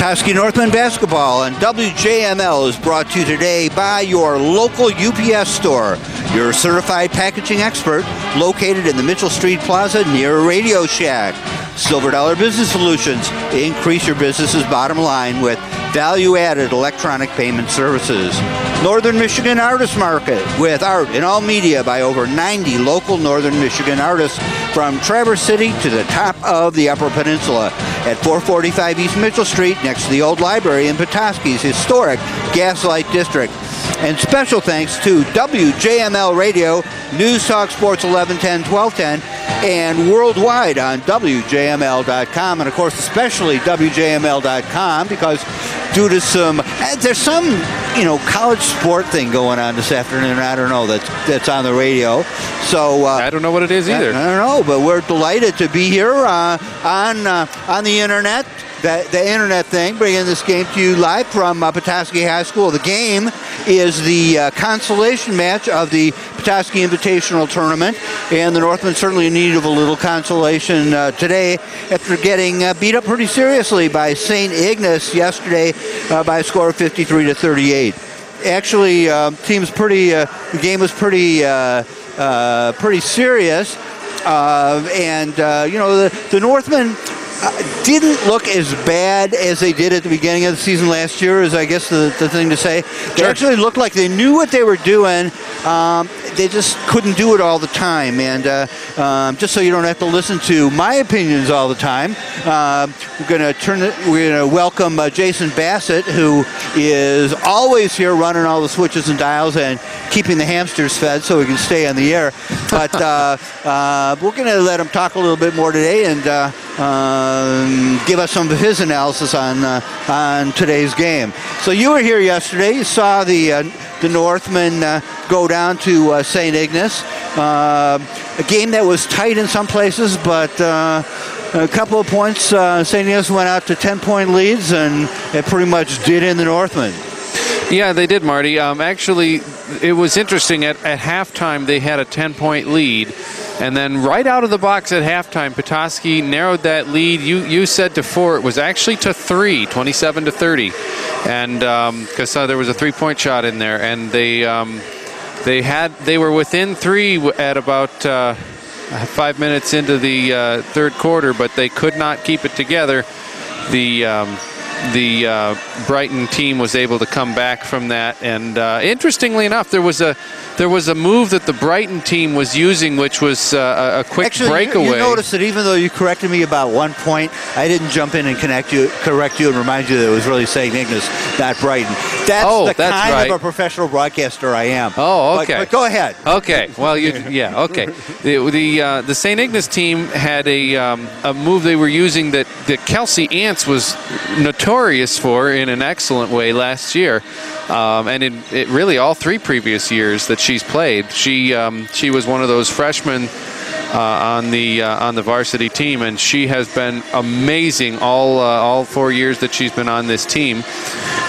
Petoskey Northmen basketball on WJML is brought to you today by your local UPS store, your certified packaging expert, located in the Mitchell Street Plaza near Radio Shack. Silver Dollar Business Solutions. Increase your business's bottom line with value-added electronic payment services. Northern Michigan Artist Market with art in all media by over 90 local Northern Michigan artists from Traverse City to the top of the Upper Peninsula at 445 East Mitchell Street next to the old library in Petoskey's historic Gaslight District. And special thanks to WJML Radio, News Talk Sports 1110, 1210, and worldwide on WJML.com, and of course especially WJML.com, because due to there's some college sport thing going on this afternoon. I don't know, that's on the radio. So I don't know what it is either. I don't know, but we're delighted to be here on the internet. The internet thing, bringing this game to you live from Petoskey High School. The game is the consolation match of the Petoskey Invitational Tournament, and the Northmen certainly in need of a little consolation today after getting beat up pretty seriously by St. Ignace yesterday by a score of 53-38. Actually, the game was pretty serious, and the Northmen didn't look as bad as they did at the beginning of the season last year, is I guess the thing to say. They actually looked like they knew what they were doing. They just couldn't do it all the time. And just so you don't have to listen to my opinions all the time, we're going to welcome Jason Bassett, who is always here running all the switches and dials and keeping the hamsters fed so we can stay on the air. But we're going to let him talk a little bit more today and give us some of his analysis on today's game. So you were here yesterday. You saw the Northmen go down to St. Ignace. A game that was tight in some places, but a couple of points. St. Ignace went out to 10-point leads, and it pretty much did in the Northmen. Yeah, they did, Marty. Actually, it was interesting. At halftime, they had a 10-point lead. And then right out of the box at halftime, Petoskey narrowed that lead. You said to 4. It was actually to 3, 27-30. And because there was a 3-point shot in there. And they were within 3 at about 5 minutes into the third quarter, but they could not keep it together. The Brighton team was able to come back from that, and interestingly enough, there was a move that the Brighton team was using, which was a quick breakaway. You noticed that even though you corrected me about 1 point, I didn't jump in and correct you and remind you that it was really St. Ignace, not Brighton. That's kind of a professional broadcaster I am. Oh, okay. But go ahead. Okay. Well, okay. The St. Ignace team had a move they were using that Kelsey Ants was notorious for in an excellent way last year, and it really all 3 previous years that she's played. She was one of those freshmen on the varsity team, and she has been amazing all 4 years that she's been on this team.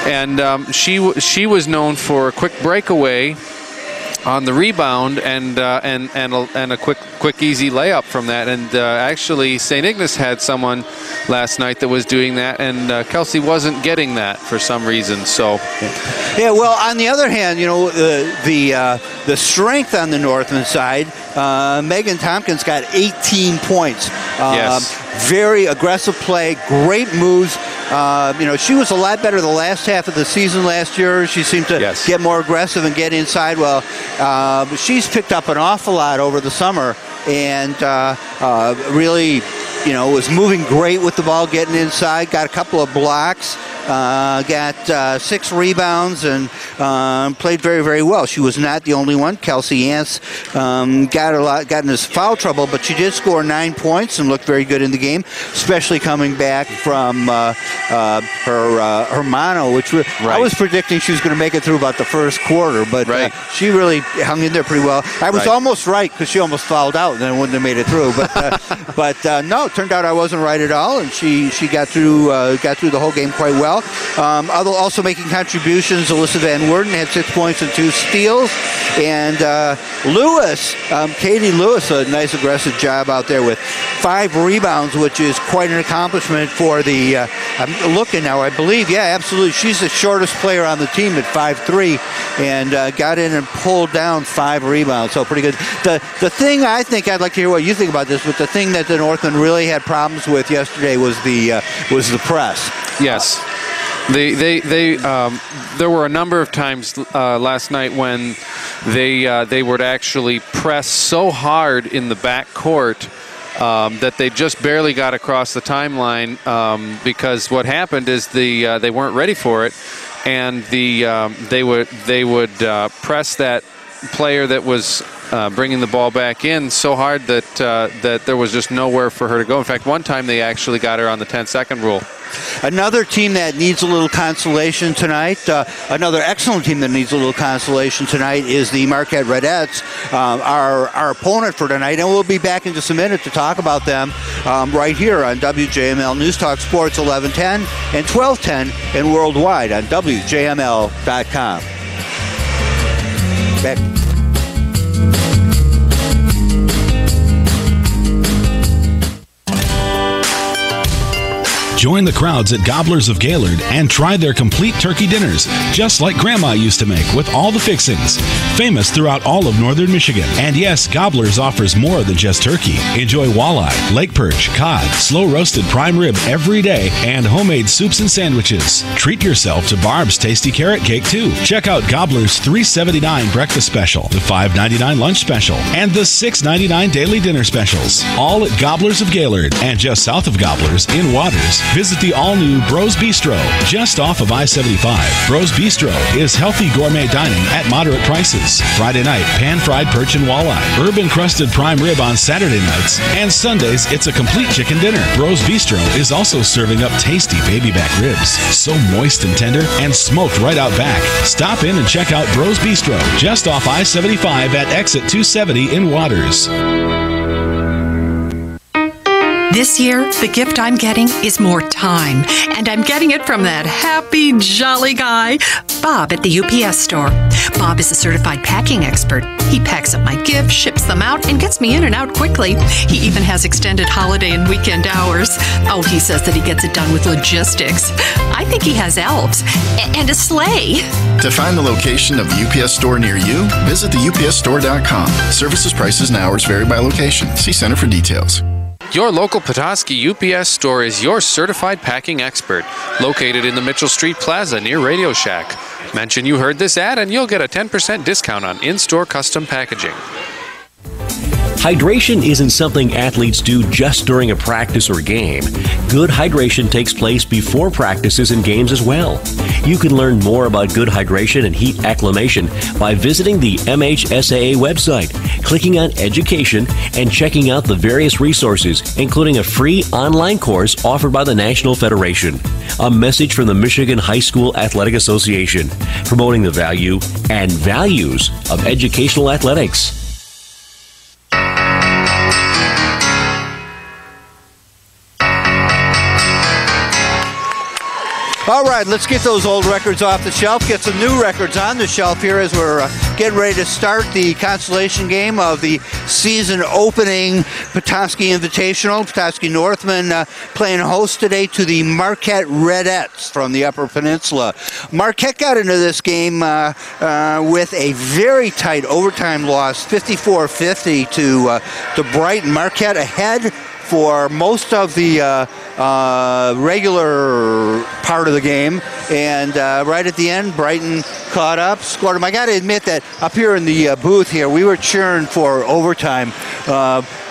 And she was known for a quick breakaway on the rebound and a quick easy layup from that. And actually, St. Ignace had someone last night that was doing that, and Kelsey wasn't getting that for some reason. So, yeah. Well, on the other hand, the strength on the Northman side, Megan Tompkins got 18 points. Yes. Very aggressive play, great moves. She was a lot better the last half of the season last year. She seemed to get more aggressive and get inside. Well, she's picked up an awful lot over the summer, and really, was moving great with the ball, getting inside, got a couple of blocks, got 6 rebounds, and played very, very well. She was not the only one. Kelsey Ants got in this foul trouble, but she did score 9 points and looked very good in the game, especially coming back from her mono, which I was predicting she was going to make it through about the first quarter, but she really hung in there pretty well. I was almost right because she almost fouled out and then wouldn't have made it through. But no, it turned out I wasn't right at all, and she got through the whole game quite well. Also making contributions, Alyssa Van Worden had 6 points and 2 steals, and Katie Lewis, a nice aggressive job out there with 5 rebounds, which is quite an accomplishment for the I'm looking now. I believe, yeah, absolutely. She's the shortest player on the team at 5'3", and got in and pulled down 5 rebounds. So pretty good. The thing I think, I'd like to hear what you think about this, but the thing that the Northmen really had problems with yesterday was the press. Yes. There were a number of times last night when they would actually press so hard in the back court that they just barely got across the timeline, because what happened is they weren't ready for it, and they would press that player that was bringing the ball back in so hard that there was just nowhere for her to go. In fact, one time they actually got her on the 10-second rule. Another team that needs a little consolation tonight, another excellent team that needs a little consolation tonight, is the Marquette Redettes, our opponent for tonight. And we'll be back in just a minute to talk about them right here on WJML News Talk Sports 1110 and 1210 and worldwide on WJML.com. Back. Join the crowds at Gobblers of Gaylord and try their complete turkey dinners, just like Grandma used to make, with all the fixings. Famous throughout all of northern Michigan. And yes, Gobblers offers more than just turkey. Enjoy walleye, lake perch, cod, slow-roasted prime rib every day, and homemade soups and sandwiches. Treat yourself to Barb's Tasty Carrot Cake, too. Check out Gobbler's $3.79 breakfast special, the $5.99 lunch special, and the $6.99 daily dinner specials. All at Gobblers of Gaylord, and just south of Gobblers in Waters. Visit the all-new Bros Bistro, just off of I-75. Bros Bistro is healthy gourmet dining at moderate prices. Friday night, pan-fried perch and walleye. Herb-encrusted prime rib on Saturday nights. And Sundays, it's a complete chicken dinner. Bros Bistro is also serving up tasty baby back ribs. So moist and tender, and smoked right out back. Stop in and check out Bros Bistro, just off I-75 at exit 270 in Waters. This year, the gift I'm getting is more time, and I'm getting it from that happy, jolly guy, Bob at the UPS store. Bob is a certified packing expert. He packs up my gifts, ships them out, and gets me in and out quickly. He even has extended holiday and weekend hours. Oh, he says that he gets it done with logistics. I think he has elves and a sleigh. To find the location of the UPS store near you, visit theupsstore.com. Services, prices, and hours vary by location. See Center for details. Your local Petoskey UPS store is your certified packing expert, located in the Mitchell Street Plaza near Radio Shack. Mention you heard this ad and you'll get a 10% discount on in-store custom packaging. Hydration isn't something athletes do just during a practice or game. Good hydration takes place before practices and games as well. You can learn more about good hydration and heat acclimation by visiting the MHSAA website, clicking on Education, and checking out the various resources, including a free online course offered by the National Federation. A message from the Michigan High School Athletic Association, promoting the value and values of educational athletics. All right, let's get those old records off the shelf, get some new records on the shelf here as we're getting ready to start the consolation game of the season opening Petoskey Invitational. Petoskey Northmen playing host today to the Marquette Redettes from the Upper Peninsula. Marquette got into this game with a very tight overtime loss, 54-50 to Brighton. Marquette ahead for most of the regular part of the game, and right at the end, Brighton caught up, scored them. I got to admit that up here in the booth here, we were cheering for overtime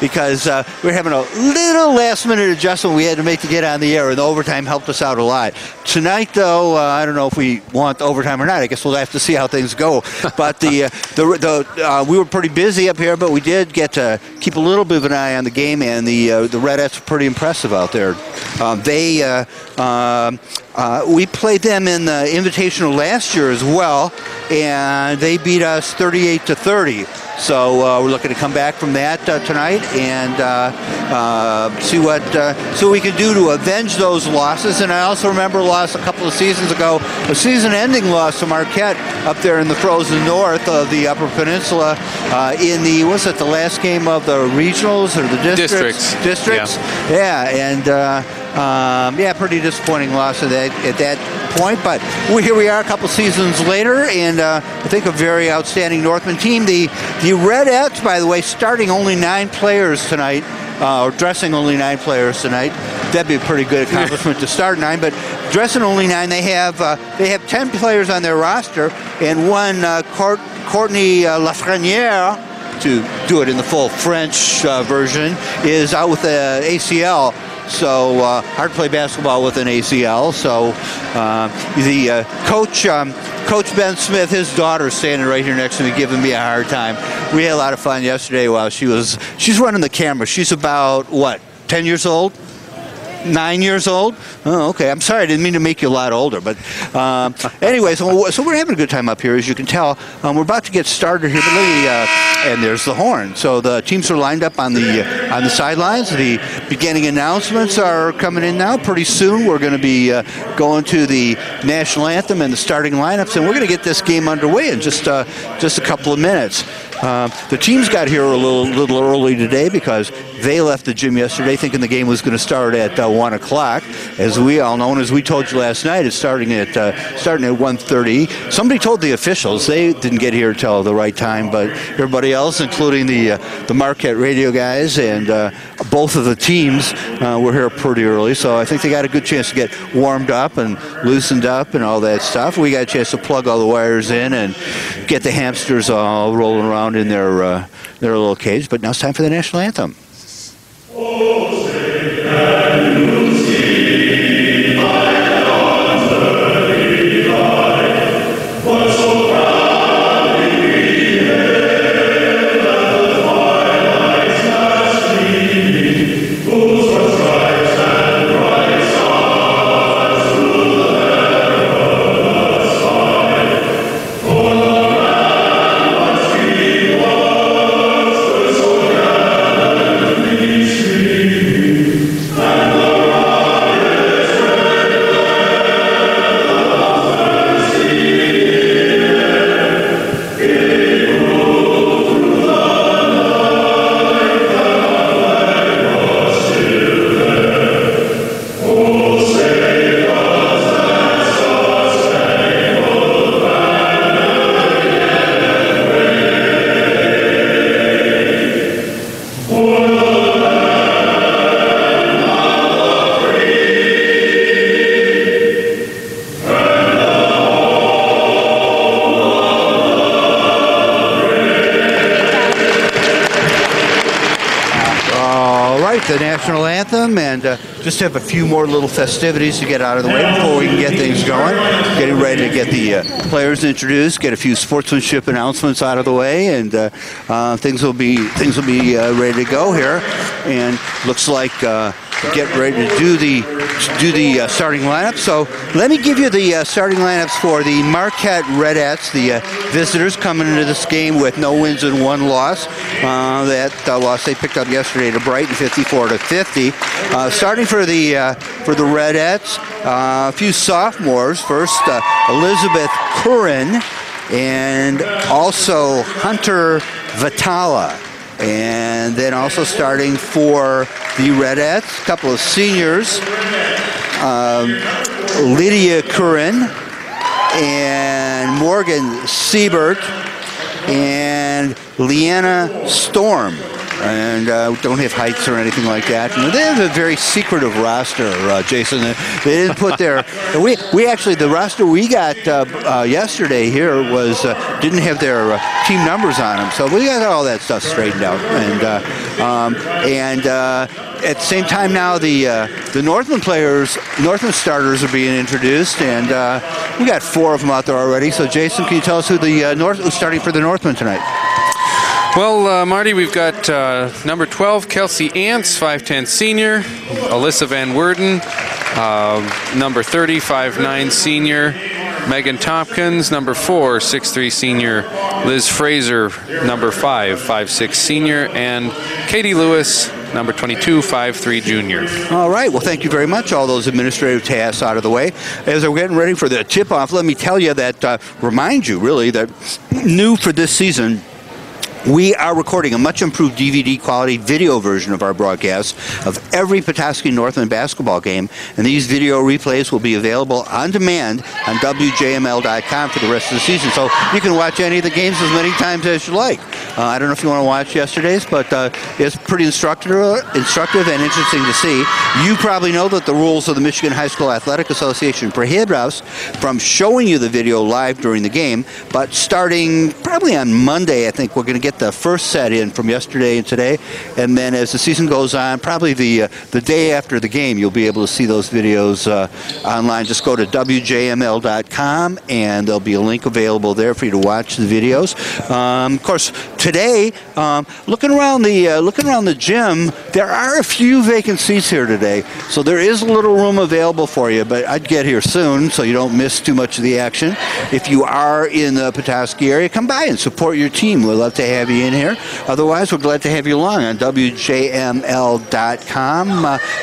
because we were having a little last-minute adjustment we had to make to get on the air, and the overtime helped us out a lot. Tonight, though, I don't know if we want overtime or not. I guess we'll have to see how things go. But we were pretty busy up here, but we did get to keep a little bit of an eye on the game, and the Redettes were pretty impressive out there. We played them in the Invitational last year as well, and they beat us 38-30. So we're looking to come back from that tonight and see what we can do to avenge those losses. And I also remember a loss a couple of seasons ago, a season-ending loss to Marquette up there in the frozen north of the Upper Peninsula in the, was it the last game of the regionals or the districts? Districts. Yeah, and pretty disappointing loss at that point. But here we are a couple seasons later, and I think a very outstanding Northmen team. The Redettes, by the way, starting only 9 players tonight, or dressing only 9 players tonight. That'd be a pretty good accomplishment to start 9, but dressing only 9, they have 10 players on their roster, and one Courtney Lafreniere, to do it in the full French version, is out with the ACL. So hard to play basketball with an ACL. So the Coach Ben Smith, his daughter, standing right here next to me, giving me a hard time. We had a lot of fun yesterday while she's running the camera. She's about, what, 10 years old? 9 years old? Oh, okay. I'm sorry. I didn't mean to make you a lot older. But anyway, so we're having a good time up here, as you can tell. We're about to get started here. And there's the horn. So the teams are lined up on the sidelines. The beginning announcements are coming in now. Pretty soon we're going to be going to the national anthem and the starting lineups. And we're going to get this game underway in just a couple of minutes. The teams got here a little early today because they left the gym yesterday thinking the game was going to start at 1 o'clock. As we all know, and as we told you last night, it's starting at 1:30. Somebody told the officials they didn't get here until the right time, but everybody else, including the Marquette radio guys and both of the teams, were here pretty early. So I think they got a good chance to get warmed up and loosened up and all that stuff. We got a chance to plug all the wires in and get the hamsters all rolling around in their little cage. But now it's time for the national anthem. The national anthem, and just have a few more little festivities to get out of the way before we can get things going. Getting ready to get the players introduced, get a few sportsmanship announcements out of the way, and things will be ready to go here. And looks like get ready to do the starting lineup. So let me give you the starting lineups for the Marquette Redettes, the visitors coming into this game with no wins and 1 loss. That loss they picked up yesterday to Brighton, 54-50. Starting for the Redettes, a few sophomores. First, Elizabeth Curran and also Hunter Vitala. And then also starting for the Redettes, a couple of seniors, Lydia Curran and Morgan Siebert and Leanna Storm. And don't have heights or anything like that. And they have a very secretive roster, Jason. They didn't put their... We actually, the roster we got yesterday here was didn't have their team numbers on them. So we got all that stuff straightened out. And at the same time now, the Northmen players, Northmen starters are being introduced. And we got 4 of them out there already. So Jason, can you tell us who's starting for the Northmen tonight? Well, Marty, we've got number 12, Kelsey Ants, 5'10 senior. Alyssa Van Werden, number 30, 5'9 senior. Megan Tompkins, number 4, 6'3" senior. Liz Fraser, number 5, 5'6" senior. And Katie Lewis, number 22, 5'3" junior. All right. Well, thank you very much. All those administrative tasks out of the way. As we're getting ready for the tip-off, let me tell you that, remind you, really, that new for this season, we are recording a much improved DVD quality video version of our broadcast of every Petoskey Northmen basketball game, and these video replays will be available on demand on WJML.com for the rest of the season. So you can watch any of the games as many times as you like. I don't know if you want to watch yesterday's, but it's pretty instructive and interesting to see. You probably know that the rules of the Michigan High School Athletic Association prohibit us from showing you the video live during the game, but starting probably on Monday, I think we're going to get the first set in from yesterday and today, and then as the season goes on, probably the day after the game, you'll be able to see those videos online. Just go to WJML.com, and there'll be a link available there for you to watch the videos. Of course, today, looking around the gym, there are a few vacant seats here today, so there is a little room available for you, but I'd get here soon so you don't miss too much of the action. If you are in the Petoskey area, come by and support your team. We'd love to have you in here. Otherwise, we're glad to have you along on WJML.com,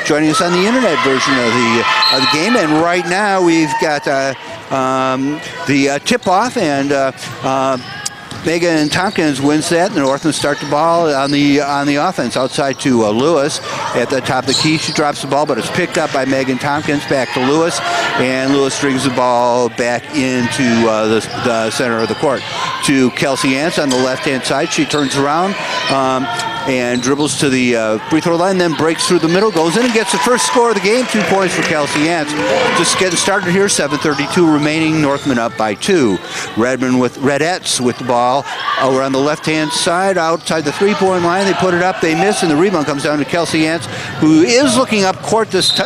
joining us on the internet version of the game. And right now, we've got the tip-off, and Megan Tompkins wins that. The Northmen start the ball on the offense outside to Lewis at the top of the key. She drops the ball, but it's picked up by Megan Tompkins. Back to Lewis, and Lewis brings the ball back into the center of the court to Kelsey Ants on the left-hand side. She turns around and dribbles to the free throw line, then breaks through the middle, goes in and gets the first score of the game. 2 points for Kelsey Ants. Just getting started here. 7:32 remaining. Northmen up by 2. Redettes with the ball over on the left-hand side, outside the three-point line. They put it up, they miss, and the rebound comes down to Kelsey Ants, who is looking up court this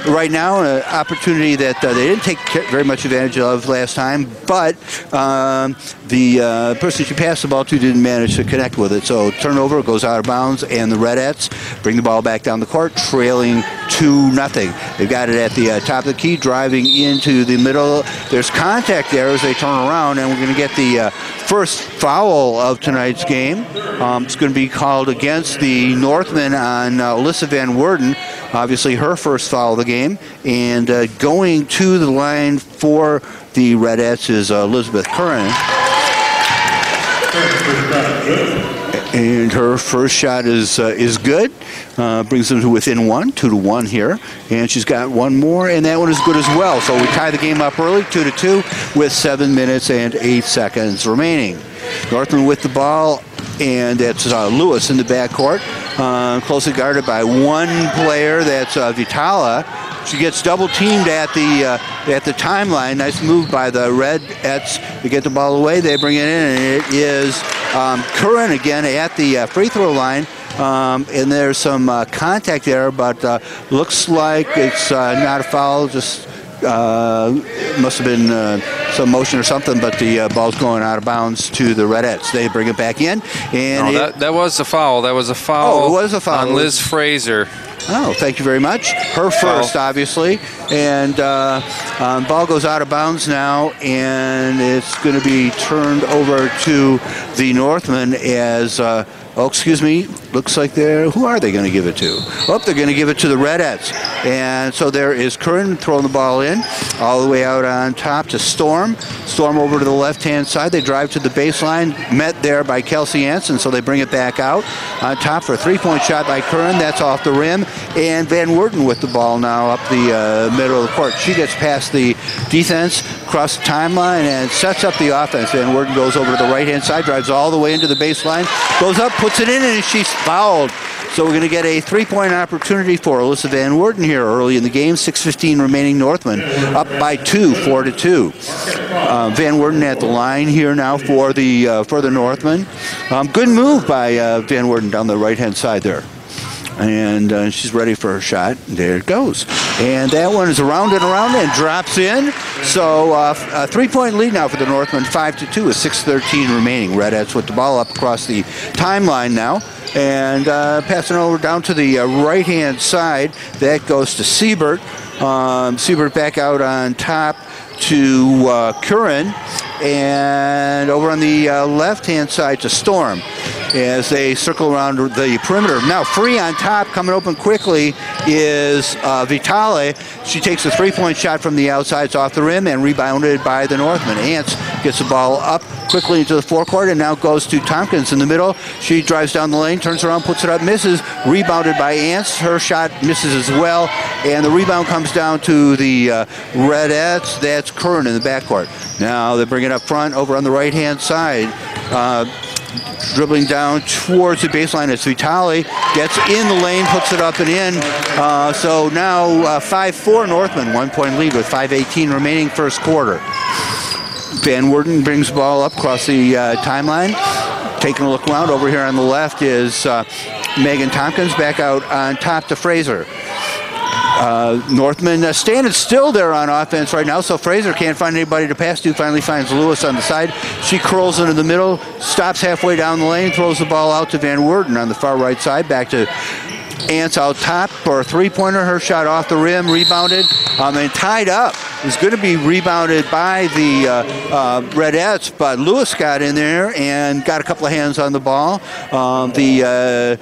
right now. An opportunity that they didn't take very much advantage of last time, but the person she passed the ball to didn't manage to connect with it. So turnover, goes out of bounds, and the Redettes bring the ball back down the court, trailing 2-0. They've got it at the top of the key, driving into the middle. There's contact there as they turn around, and we're going to get the first foul of tonight's game. It's going to be called against the Northmen on Alyssa Van Worden. Obviously her first foul of the game. And going to the line for the Redettes is Elizabeth Curran. And her first shot is good. Brings them to within 2-1 here. And she's got one more, and that one is good as well. So we tie the game up early, 2-2, with 7 minutes and 8 seconds remaining. Northmen with the ball, and that's Lewis in the backcourt. Closely guarded by one player, that's Vitala. She gets double teamed at the timeline. Nice move by the Redettes to get the ball away. They bring it in, and it is Curran again at the free throw line. And there's some contact there, but looks like it's not a foul. Just must have been some motion or something, but the ball's going out of bounds to the Redettes. They bring it back in, and that was a foul. That was a foul. Oh, it was a foul on Liz Fraser. Oh, thank you very much. Her first, obviously. And ball goes out of bounds now, and it's going to be turned over to the Northmen as, looks like who are they going to give it to? Oh, they're going to give it to the Redettes. And so there is Curran throwing the ball in, all the way out on top to Storm. Storm over to the left-hand side. They drive to the baseline, met there by Kelsey Anson, so they bring it back out on top for a three-point shot by Curran. That's off the rim. And Van Worden with the ball now up the middle of the court. She gets past the defense, across the timeline, and sets up the offense. Van Worden goes over to the right-hand side, drives all the way into the baseline, goes up, puts it in, and she's fouled. So we're going to get a three-point opportunity for Alyssa Van Worden here early in the game. 6:15 remaining. Northmen up by 2, 4-2. Van Worden at the line here now for the Northmen. Good move by Van Worden down the right-hand side there. And she's ready for her shot. There it goes. And that one is around and drops in. So a three-point lead now for the Northmen, 5-2 with 6:13 remaining. Redettes with the ball up across the timeline now. And passing over down to the right-hand side. That goes to Siebert. Siebert back out on top to Curran, and over on the left-hand side to Storm as they circle around the perimeter. Now free on top, coming open quickly, is Vitale. She takes a three-point shot from the outside. It's off the rim and rebounded by the Northmen. Ants gets the ball up quickly into the forecourt and now goes to Tompkins in the middle. She drives down the lane, turns around, puts it up, misses. Rebounded by Ants. Her shot misses as well. And the rebound comes down to the Redettes. That's Curran in the backcourt. Now they bring it up front over on the right-hand side. Dribbling down towards the baseline as Vitale gets in the lane, puts it up and in. So now 5-4 Northmen, 1 point lead with 5:18 remaining first quarter. Van Woerden brings the ball up across the timeline. Taking a look around over here on the left is Megan Tompkins back out on top to Fraser. Northmen standing still there on offense right now, so Fraser can't find anybody to pass to. Finally finds Lewis on the side. She curls into the middle, stops halfway down the lane, throws the ball out to Van Woerden on the far right side. Back to Ants out top for a three-pointer. Her shot off the rim, rebounded, and tied up. It was going to be rebounded by the Redettes, but Lewis got in there and got a couple of hands on the ball. The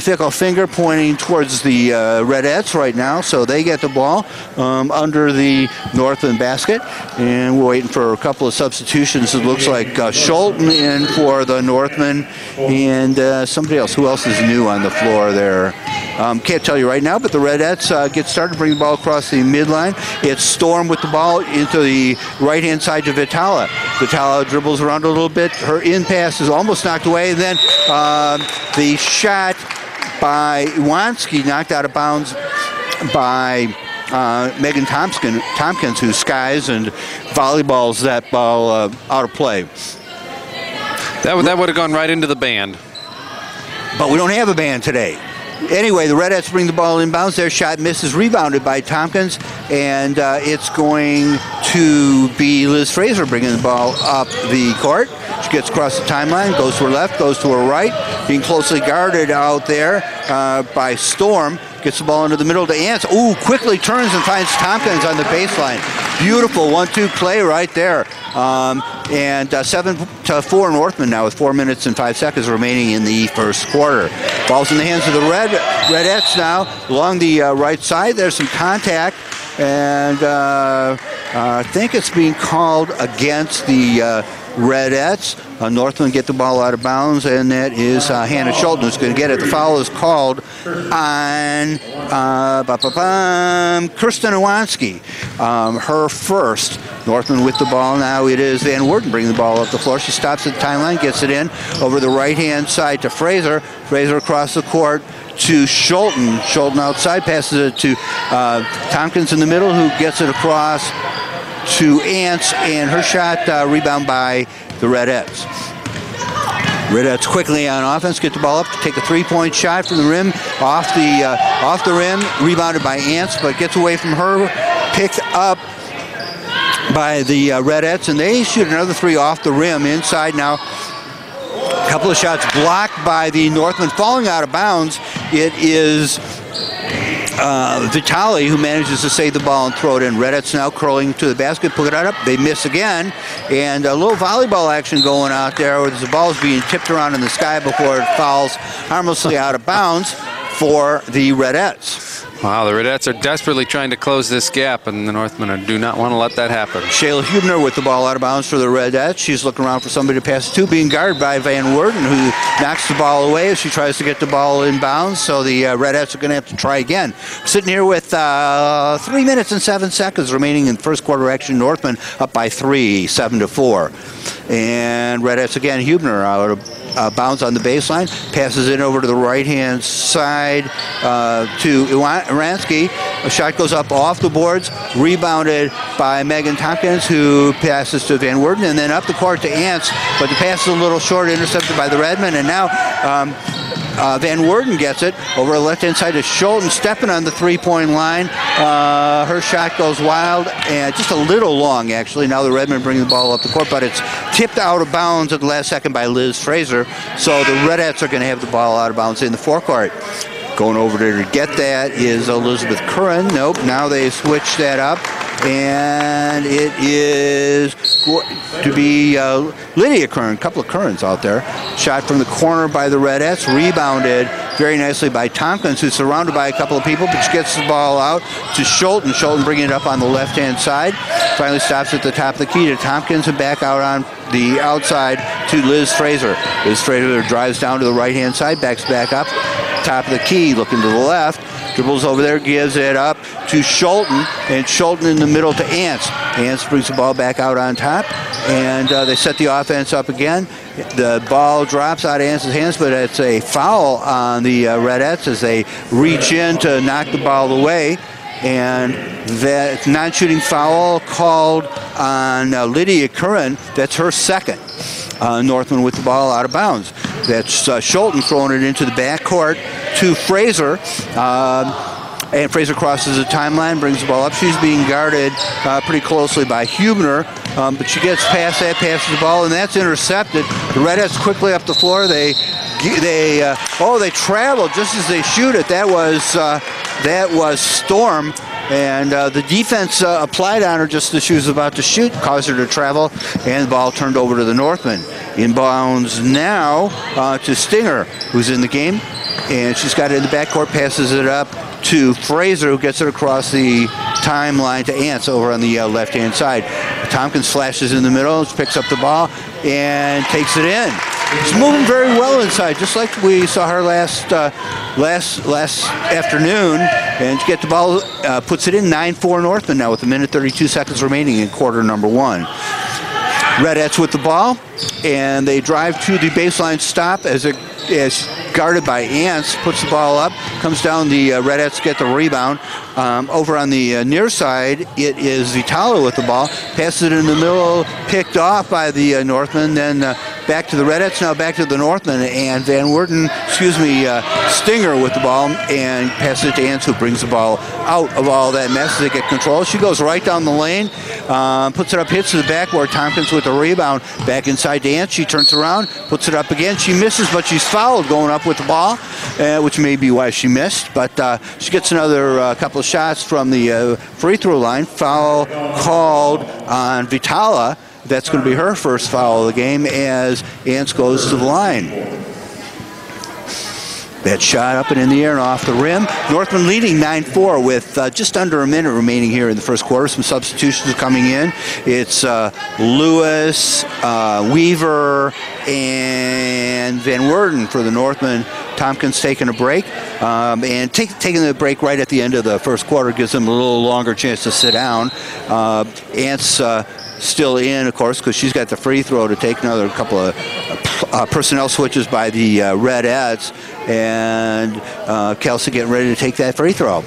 fickle finger pointing towards the Redettes right now, so they get the ball under the Northland basket. And we're waiting for a couple of substitutions. It looks like Schulten in for the Northmen and somebody else. Who else is new on the floor there? Can't tell you right now, but the Redettes get started to bring the ball across the midline. It's Storm with the ball into the right-hand side to Vitale. Vitale dribbles around a little bit. Her in pass is almost knocked away. And then the shot by Iwanski knocked out of bounds by Megan Tompkins, who skies and volleyballs that ball out of play. That would have gone right into the band. But we don't have a band today. Anyway, the Redettes bring the ball inbounds. Their shot misses, rebounded by Tompkins, and it's going to be Liz Fraser bringing the ball up the court. She gets across the timeline, goes to her left, goes to her right, being closely guarded out there by Storm. Gets the ball into the middle to Ants. Ooh, quickly turns and finds Tompkins on the baseline. Beautiful 1-2 play right there. And 7-4 Northmen now with 4 minutes and 5 seconds remaining in the first quarter. Ball's in the hands of the Redettes now along the right side. There's some contact, and I think it's being called against the Redettes. Northmen get the ball out of bounds, and that is Hannah Schulten who's going to get it. The foul is called on Kirsten Iwanski. Her first. Northmen with the ball now. It is Van Woerden bringing the ball up the floor. She stops at the timeline, gets it in over the right-hand side to Fraser. Fraser across the court to Schulten. Schulten outside, passes it to Tompkins in the middle, who gets it across to Ants, and her shot rebound by the Redettes. Redettes quickly on offense, get the ball up, take a three-point shot from the rim, off the rim, rebounded by Ants, but gets away from her, picked up by the Redettes, and they shoot another three off the rim inside now. A couple of shots blocked by the Northmen, falling out of bounds. It is Vitale who manages to save the ball and throw it in. Redettes now curling to the basket, put it up. They miss again, and a little volleyball action going out there where the ball is being tipped around in the sky before it falls harmlessly out of bounds for the Redettes. Wow, the Redettes are desperately trying to close this gap, and the Northmen do not want to let that happen. Shayla Hubner with the ball out of bounds for the Redettes. She's looking around for somebody to pass it to, being guarded by Van Woerden, who knocks the ball away as she tries to get the ball in bounds. So the Redettes are going to have to try again. Sitting here with 3 minutes and 7 seconds remaining in first quarter action. Northmen up by 3, 7-4. And Redettes again, Hubner out of bounds on the baseline, passes it over to the right-hand side to Iwanski. A shot goes up off the boards, rebounded by Megan Tompkins, who passes to Van Woerden, and then up the court to Ants, but the pass is a little short, intercepted by the Redmen, and now Van Woerden gets it over the left-hand side to Schulten, stepping on the three-point line. Her shot goes wild and just a little long, actually. Now the Redmen bring the ball up the court, but it's tipped out of bounds at the last second by Liz Fraser. So the Redettes are going to have the ball out of bounds in the forecourt. Going over there to get that is Elizabeth Curran. Nope, now they switch that up. and it is to be Lydia Curran, a couple of Currans out there. Shot from the corner by the Redettes, rebounded very nicely by Tompkins, who's surrounded by a couple of people, but she gets the ball out to Schulten. Schulten bringing it up on the left-hand side. Finally stops at the top of the key to Tompkins and back out on the outside to Liz Fraser. Liz Fraser drives down to the right-hand side, backs back up, top of the key, looking to the left. Dribbles over there, gives it up to Schulten, and Schulten in the middle to Ants. Ants brings the ball back out on top, and they set the offense up again. The ball drops out of Ants' hands, but it's a foul on the Redettes as they reach in to knock the ball away. And that non-shooting foul called on Lydia Curran. That's her second. Northman with the ball out of bounds. That's Schulten throwing it into the backcourt to Fraser. And Fraser crosses the timeline, brings the ball up. She's being guarded pretty closely by Hubner, but she gets past that, passes the ball, and that's intercepted. The Redettes quickly up the floor. They travel just as they shoot it. That was Storm. And the defense applied on her just as she was about to shoot, caused her to travel, and the ball turned over to the Northmen. Inbounds now to Stinger, who's in the game, and she's got it in the backcourt, passes it up to Fraser, who gets it across the timeline to Ants over on the left-hand side. Tompkins flashes in the middle, picks up the ball, and takes it in. She's moving very well inside, just like we saw her last afternoon. And to get the ball, puts it in 9-4 Northmen now with 1:32 seconds remaining in quarter number one. Redettes with the ball, and they drive to the baseline stop as guarded by Ants, puts the ball up, comes down, the Redettes get the rebound. Over on the near side, it is Vitala with the ball, passes it in the middle, picked off by the Northmen, then back to the Redettes, now back to the Northmen, and Stinger with the ball, and passes it to Ants, who brings the ball out of all that mess as they get control. She goes right down the lane, puts it up, hits to the backboard. Tompkins with the rebound, back inside to Ants. She turns around, puts it up again. She misses, but she's fouled going up with the ball, which may be why she missed, but she gets another couple of shots from the free throw line. Foul called on Vitala. That's going to be her first foul of the game as Ants goes to the line. That shot up and in the air and off the rim. Northman leading 9-4 with just under a minute remaining here in the first quarter. Some substitutions are coming in. It's Lewis, Weaver, and Van Werden for the Northmen. Tompkins taking a break, and taking the break right at the end of the first quarter gives them a little longer chance to sit down. Ants still in, of course, because she's got the free throw to take. Another couple of personnel switches by the Redettes, and Kelsey getting ready to take that free throw.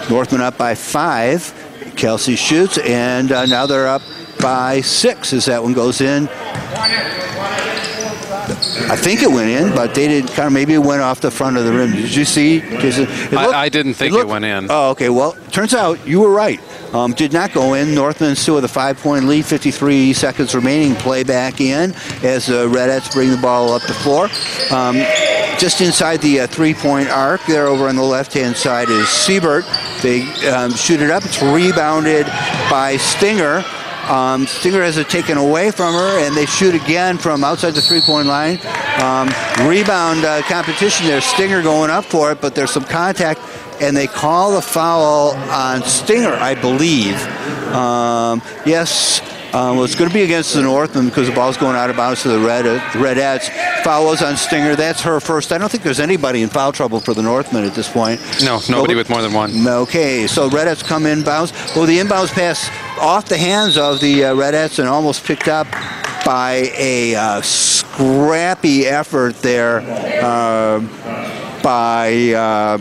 Northman up by 5. Kelsey shoots, and now they're up by 6 as that one goes in. I think it went in, but they didn't. Kind of maybe it went off the front of the rim. Did you see? I didn't think it went in. Oh, okay. Well, turns out you were right. Did not go in. Northman still with a 5-point lead. 53 seconds remaining. Play back in as the Redettes bring the ball up the floor. Just inside the 3-point arc there, over on the left-hand side is Siebert. They shoot it up. It's rebounded by Stinger. Stinger has it taken away from her, and they shoot again from outside the 3-point line. Rebound competition there. Stinger going up for it, but there's some contact, and they call the foul on Stinger, I believe. Yes. Well, it's going to be against the Northmen because the ball's going out of bounds to the Redettes. Foul was on Stinger. That's her first. I don't think there's anybody in foul trouble for the Northmen at this point. No, nobody with more than one. Okay, so Redettes come inbounds. Well, the inbounds pass off the hands of the Redettes and almost picked up by a scrappy effort there by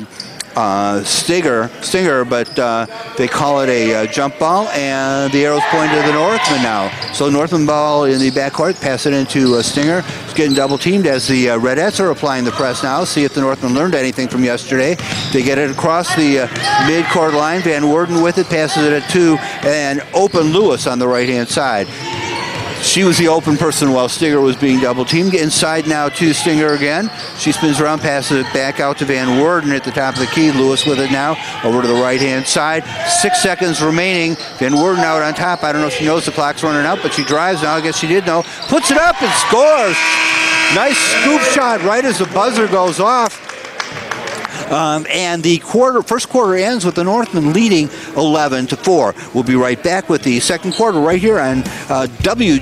Stinger, but they call it a jump ball, and the arrow's pointed to the Northmen now. So Northman ball in the backcourt, pass it into Stinger. It's getting double teamed as the Redettes are applying the press now. See if the Northmen learned anything from yesterday. They get it across the mid-court line. Van Werden with it, passes it at 2, and open Lewis on the right-hand side. She was the open person while Stinger was being double-teamed. Inside now to Stinger again. She spins around, passes it back out to Van Worden at the top of the key. Lewis with it now over to the right-hand side. 6 seconds remaining. Van Worden out on top. I don't know if she knows the clock's running out, but she drives now. I guess she did know. Puts it up and scores. Nice scoop shot right as the buzzer goes off. And the first quarter ends with the Northmen leading 11-4. We'll be right back with the second quarter right here on WJML.com.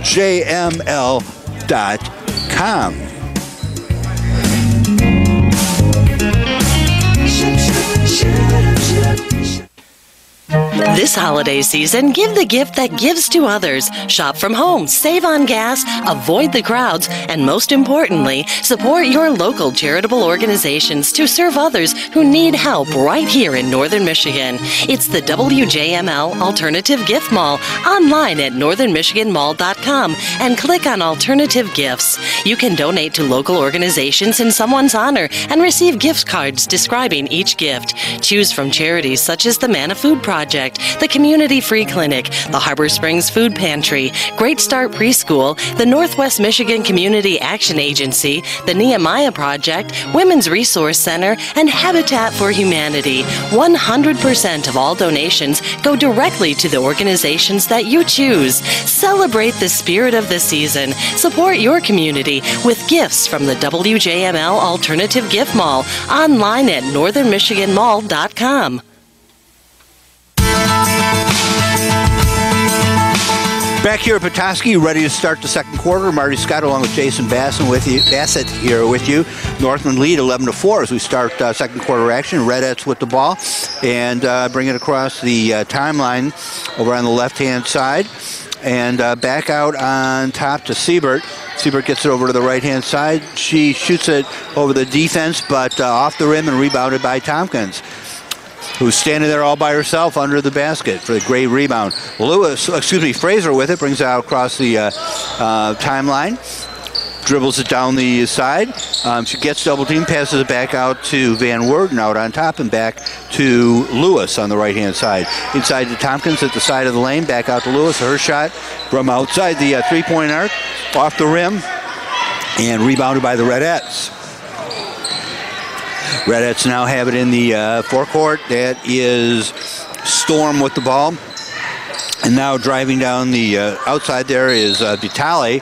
This holiday season, give the gift that gives to others. Shop from home, save on gas, avoid the crowds, and most importantly, support your local charitable organizations to serve others who need help right here in Northern Michigan. It's the WJML Alternative Gift Mall, online at northernmichiganmall.com, and click on Alternative Gifts. You can donate to local organizations in someone's honor and receive gift cards describing each gift. Choose from charities such as the Manna Food Project, the Community Free Clinic, the Harbor Springs Food Pantry, Great Start Preschool, the Northwest Michigan Community Action Agency, the Nehemiah Project, Women's Resource Center, and Habitat for Humanity. 100% of all donations go directly to the organizations that you choose. Celebrate the spirit of the season. Support your community with gifts from the WJML Alternative Gift Mall, online at northernmichiganmall.com. Back here at Petoskey, ready to start the second quarter. Marty Scott along with Jason Bassett here with you. Northmen lead 11-4 as we start second quarter action. Redettes with the ball and bring it across the timeline over on the left-hand side. And back out on top to Siebert. Siebert gets it over to the right-hand side. She shoots it over the defense, but off the rim and rebounded by Tompkins, who's standing there all by herself under the basket for the great rebound. Fraser with it, brings it out across the timeline, dribbles it down the side. She gets double team, passes it back out to Van Worden out on top and back to Lewis on the right-hand side. Inside to Tompkins at the side of the lane, back out to Lewis. Her shot from outside the three-point arc, off the rim, and rebounded by the Redettes. Redettes now have it in the forecourt. That is Storm with the ball. And now driving down the outside there is Vitale.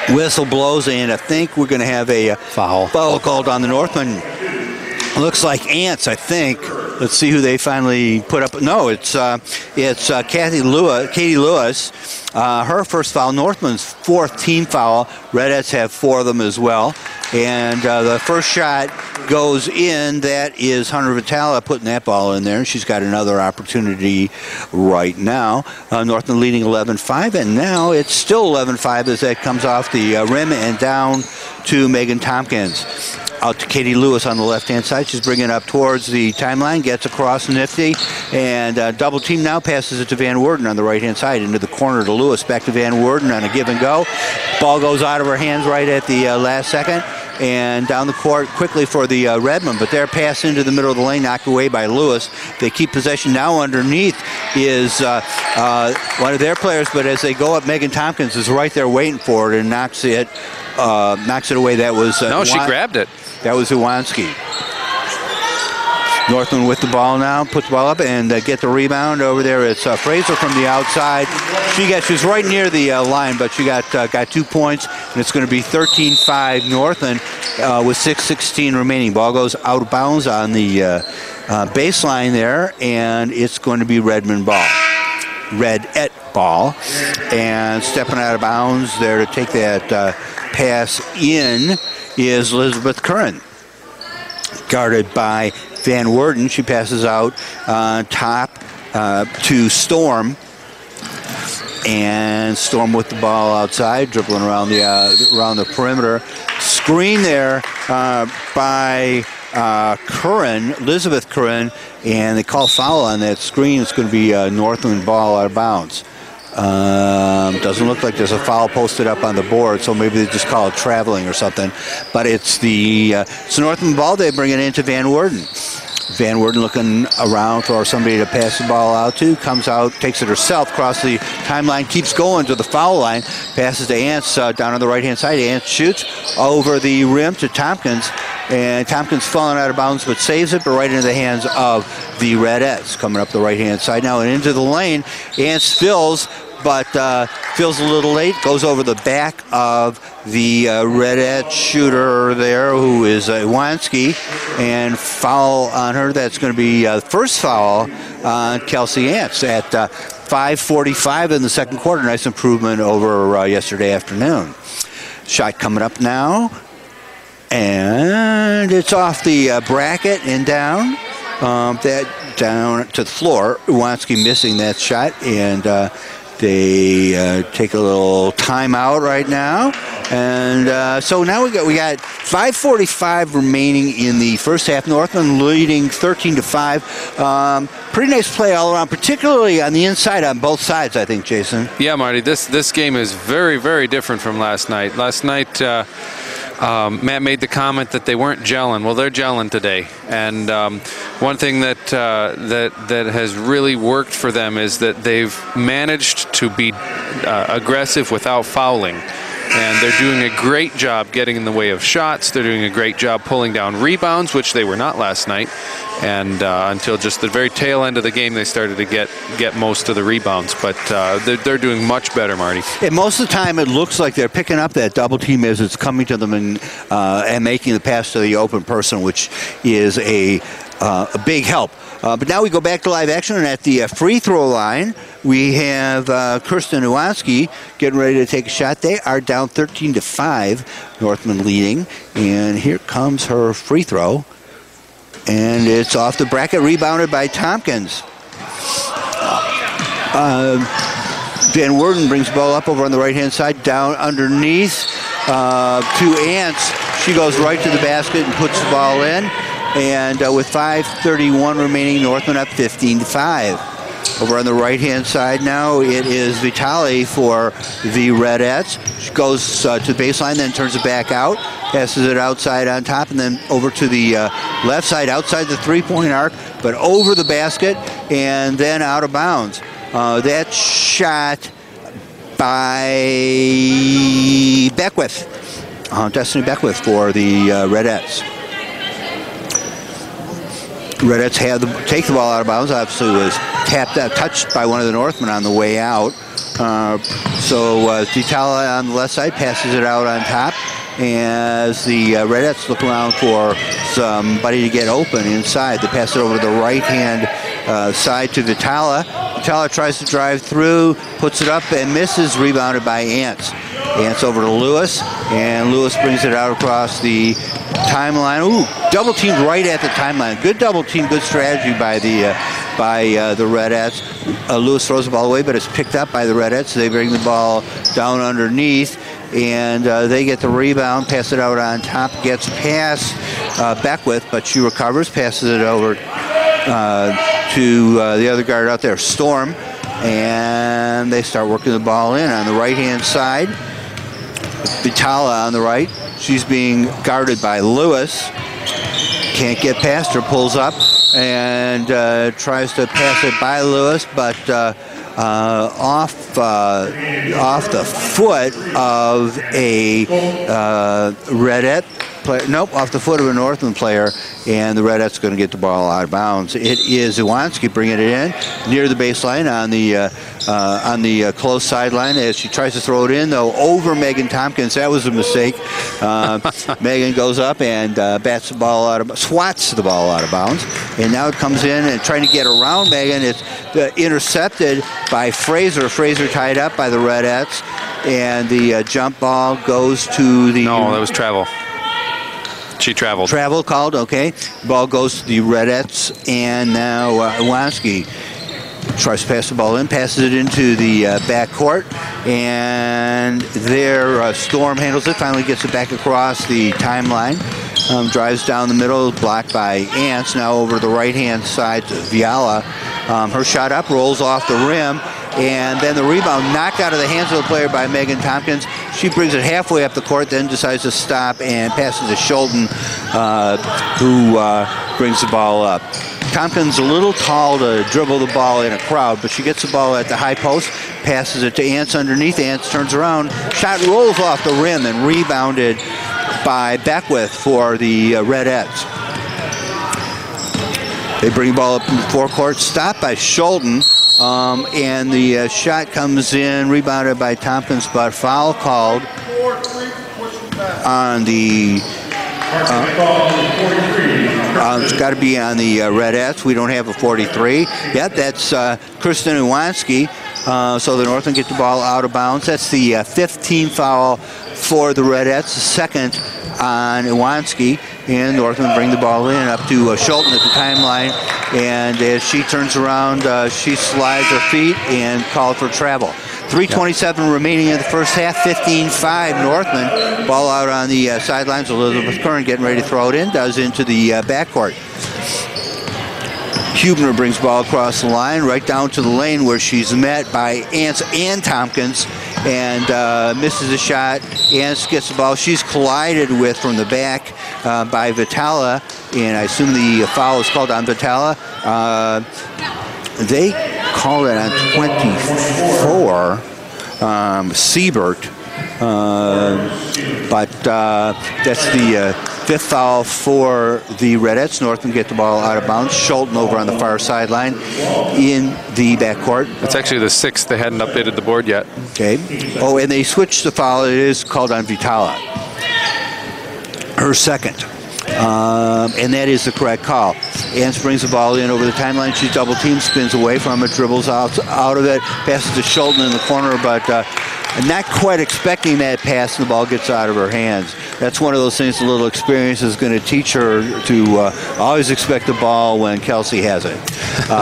Whistle blows, and I think we're going to have a foul called on the Northmen. Looks like Ants, I think. Let's see who they finally put up. No, it's Katie Lewis. Her first foul. Northman's fourth team foul. Redettes have 4 of them as well. And the first shot goes in. That is Hunter Vitale putting that ball in there. She's got another opportunity right now. Northman leading 11-5, and now it's still 11-5 as that comes off the rim and down to Megan Tompkins. Out to Katie Lewis on the left-hand side. She's bringing it up towards the timeline, gets across nifty, and double team now, passes it to Van Worden on the right-hand side into the corner to Lewis, back to Van Worden on a give and go. Ball goes out of her hands right at the last second, and down the court quickly for the Redmond, but their pass into the middle of the lane knocked away by Lewis. They keep possession now. Underneath is one of their players, but as they go up, Megan Tompkins is right there waiting for it and knocks it away. That was she grabbed it. That was Uwanski. Northman with the ball now, puts the ball up and get the rebound over there. It's Fraser from the outside. She's right near the line, but she got 2 points, and it's going to be 13-5 Northman with 6:16 remaining. Ball goes out of bounds on the baseline there, and it's going to be Redette ball. And stepping out of bounds there to take that pass in is Elizabeth Curran, guarded by Van Worden. She passes out top to Storm, and Storm with the ball outside, dribbling around the perimeter. Screen there by Curran, Elizabeth Curran, and they call foul on that screen. It's going to be Northland ball out of bounds. Doesn't look like there's a foul posted up on the board, so maybe they just call it traveling or something. But it's the Northland ball. They bring it into Van Worden. Van Worden looking around for somebody to pass the ball out to. Comes out, takes it herself, across the timeline, keeps going to the foul line. Passes to Ants down on the right-hand side. Ants shoots over the rim to Tompkins. And Tompkins falling out of bounds, but saves it, but right into the hands of the Redettes. Coming up the right-hand side now and into the lane. Ants fills, but fills a little late. Goes over the back of the Redette shooter there, who is Iwanski, and foul on her. That's going to be first foul on Kelsey Ants at 5:45 in the second quarter. Nice improvement over yesterday afternoon. Shot coming up now, and it's off the bracket and down. That down to the floor. Iwanski missing that shot, and they take a little timeout right now. And so now we got 5:45 remaining in the first half. Northmen leading 13-5. Pretty nice play all around, particularly on the inside on both sides, I think, Jason. Yeah, Marty, this game is very, very different from last night. Last night, Matt made the comment that they weren't gelling. Well, they're gelling today. And one thing that has really worked for them is that they've managed to be aggressive without fouling. And they're doing a great job getting in the way of shots. They're doing a great job pulling down rebounds, which they were not last night. And until just the very tail end of the game, they started to get most of the rebounds. But they're doing much better, Marty. And most of the time, it looks like they're picking up that double team as it's coming to them and making the pass to the open person, which is a big help. But now we go back to live action, and at the free throw line, we have Kirsten Iwanski getting ready to take a shot. They are down 13-5, Northmen leading, and here comes her free throw, and it's off the bracket, rebounded by Tompkins. Van Worden brings the ball up over on the right-hand side, down underneath to Ants. She goes right to the basket and puts the ball in. And with 5:31 remaining, Northmen up 15-5. Over on the right-hand side now, it is Vitali for the Redettes. She goes to the baseline, then turns it back out, passes it outside on top, and then over to the left side, outside the three-point arc, but over the basket, and then out of bounds. That shot by Beckwith, Destiny Beckwith for the Redettes. Redettes had take the ball out of bounds. Obviously was touched by one of the Northmen on the way out. So Vitala on the left side passes it out on top as the Redettes look around for somebody to get open inside. They pass it over to the right-hand side to Vitala. Vitala tries to drive through, puts it up and misses, rebounded by Ants. Ants over to Lewis, and Lewis brings it out across the timeline. Ooh, double teamed right at the timeline. Good double team, good strategy by the Redettes. Lewis throws the ball away, but it's picked up by the Redettes. They bring the ball down underneath, and they get the rebound, pass it out on top, gets past Beckwith, but she recovers, passes it over to the other guard out there, Storm, and they start working the ball in on the right-hand side. Vitala on the right. She's being guarded by Lewis. Can't get past her, pulls up and tries to pass it by Lewis, but off the foot of a Redette player. Nope, off the foot of a Northland player, and the Redette's going to get the ball out of bounds. It is Iwanski bringing it in near the baseline on the close sideline as she tries to throw it in, though, over Megan Tompkins. That was a mistake. Megan goes up and swats the ball out of bounds, and now it comes in and trying to get around Megan. It's intercepted by Fraser. Fraser tied up by the Redettes, and the jump ball goes to the... No, that was travel. She traveled. Travel called, okay. Ball goes to the Redettes, and now Iwanski tries to pass the ball in, passes it into the backcourt, and there Storm handles it, finally gets it back across the timeline, drives down the middle, blocked by Ants, now over the right-hand side to Viala. Her shot up, rolls off the rim, and then the rebound knocked out of the hands of the player by Megan Tompkins. She brings it halfway up the court, then decides to stop and passes to Schulten, who brings the ball up. Tompkins a little tall to dribble the ball in a crowd, but she gets the ball at the high post, passes it to Ants underneath. Ants turns around, shot rolls off the rim and rebounded by Beckwith for the Redettes. They bring the ball up in the forecourt, stopped by Schulten, and the shot comes in, rebounded by Tompkins, but foul called on the it's got to be on the Redettes. We don't have a 43. Yep, that's Kristen Iwanski. So the Northmen get the ball out of bounds. That's the 15th foul for the Redettes, the second on Iwanski. And Northmen bring the ball in up to Schulten at the timeline. And as she turns around, she slides her feet and called for travel. 3:27 remaining in the first half, 15-5 Northmen. Ball out on the sidelines. Elizabeth Kern getting ready to throw it in, does into the backcourt. Hubner brings ball across the line, right down to the lane where she's met by Ants and Tompkins, and misses a shot. Ants gets the ball. She's collided with from the back by Vitala, and I assume the foul is called on Vitala. They call it on 24, Siebert, but that's the fifth foul for the Redettes. Northmen get the ball out of bounds. Schulten over on the far sideline in the backcourt. It's actually the sixth. They hadn't updated the board yet. Okay. Oh, and they switched the foul. It is called on Vitala. Her second. And that is the correct call. Ants brings the ball in over the timeline. She's double teamed, spins away from it, dribbles out of it, passes to Schulten in the corner, but not quite expecting that pass, and the ball gets out of her hands. That's one of those things a little experience is going to teach her to always expect the ball when Kelsey has it.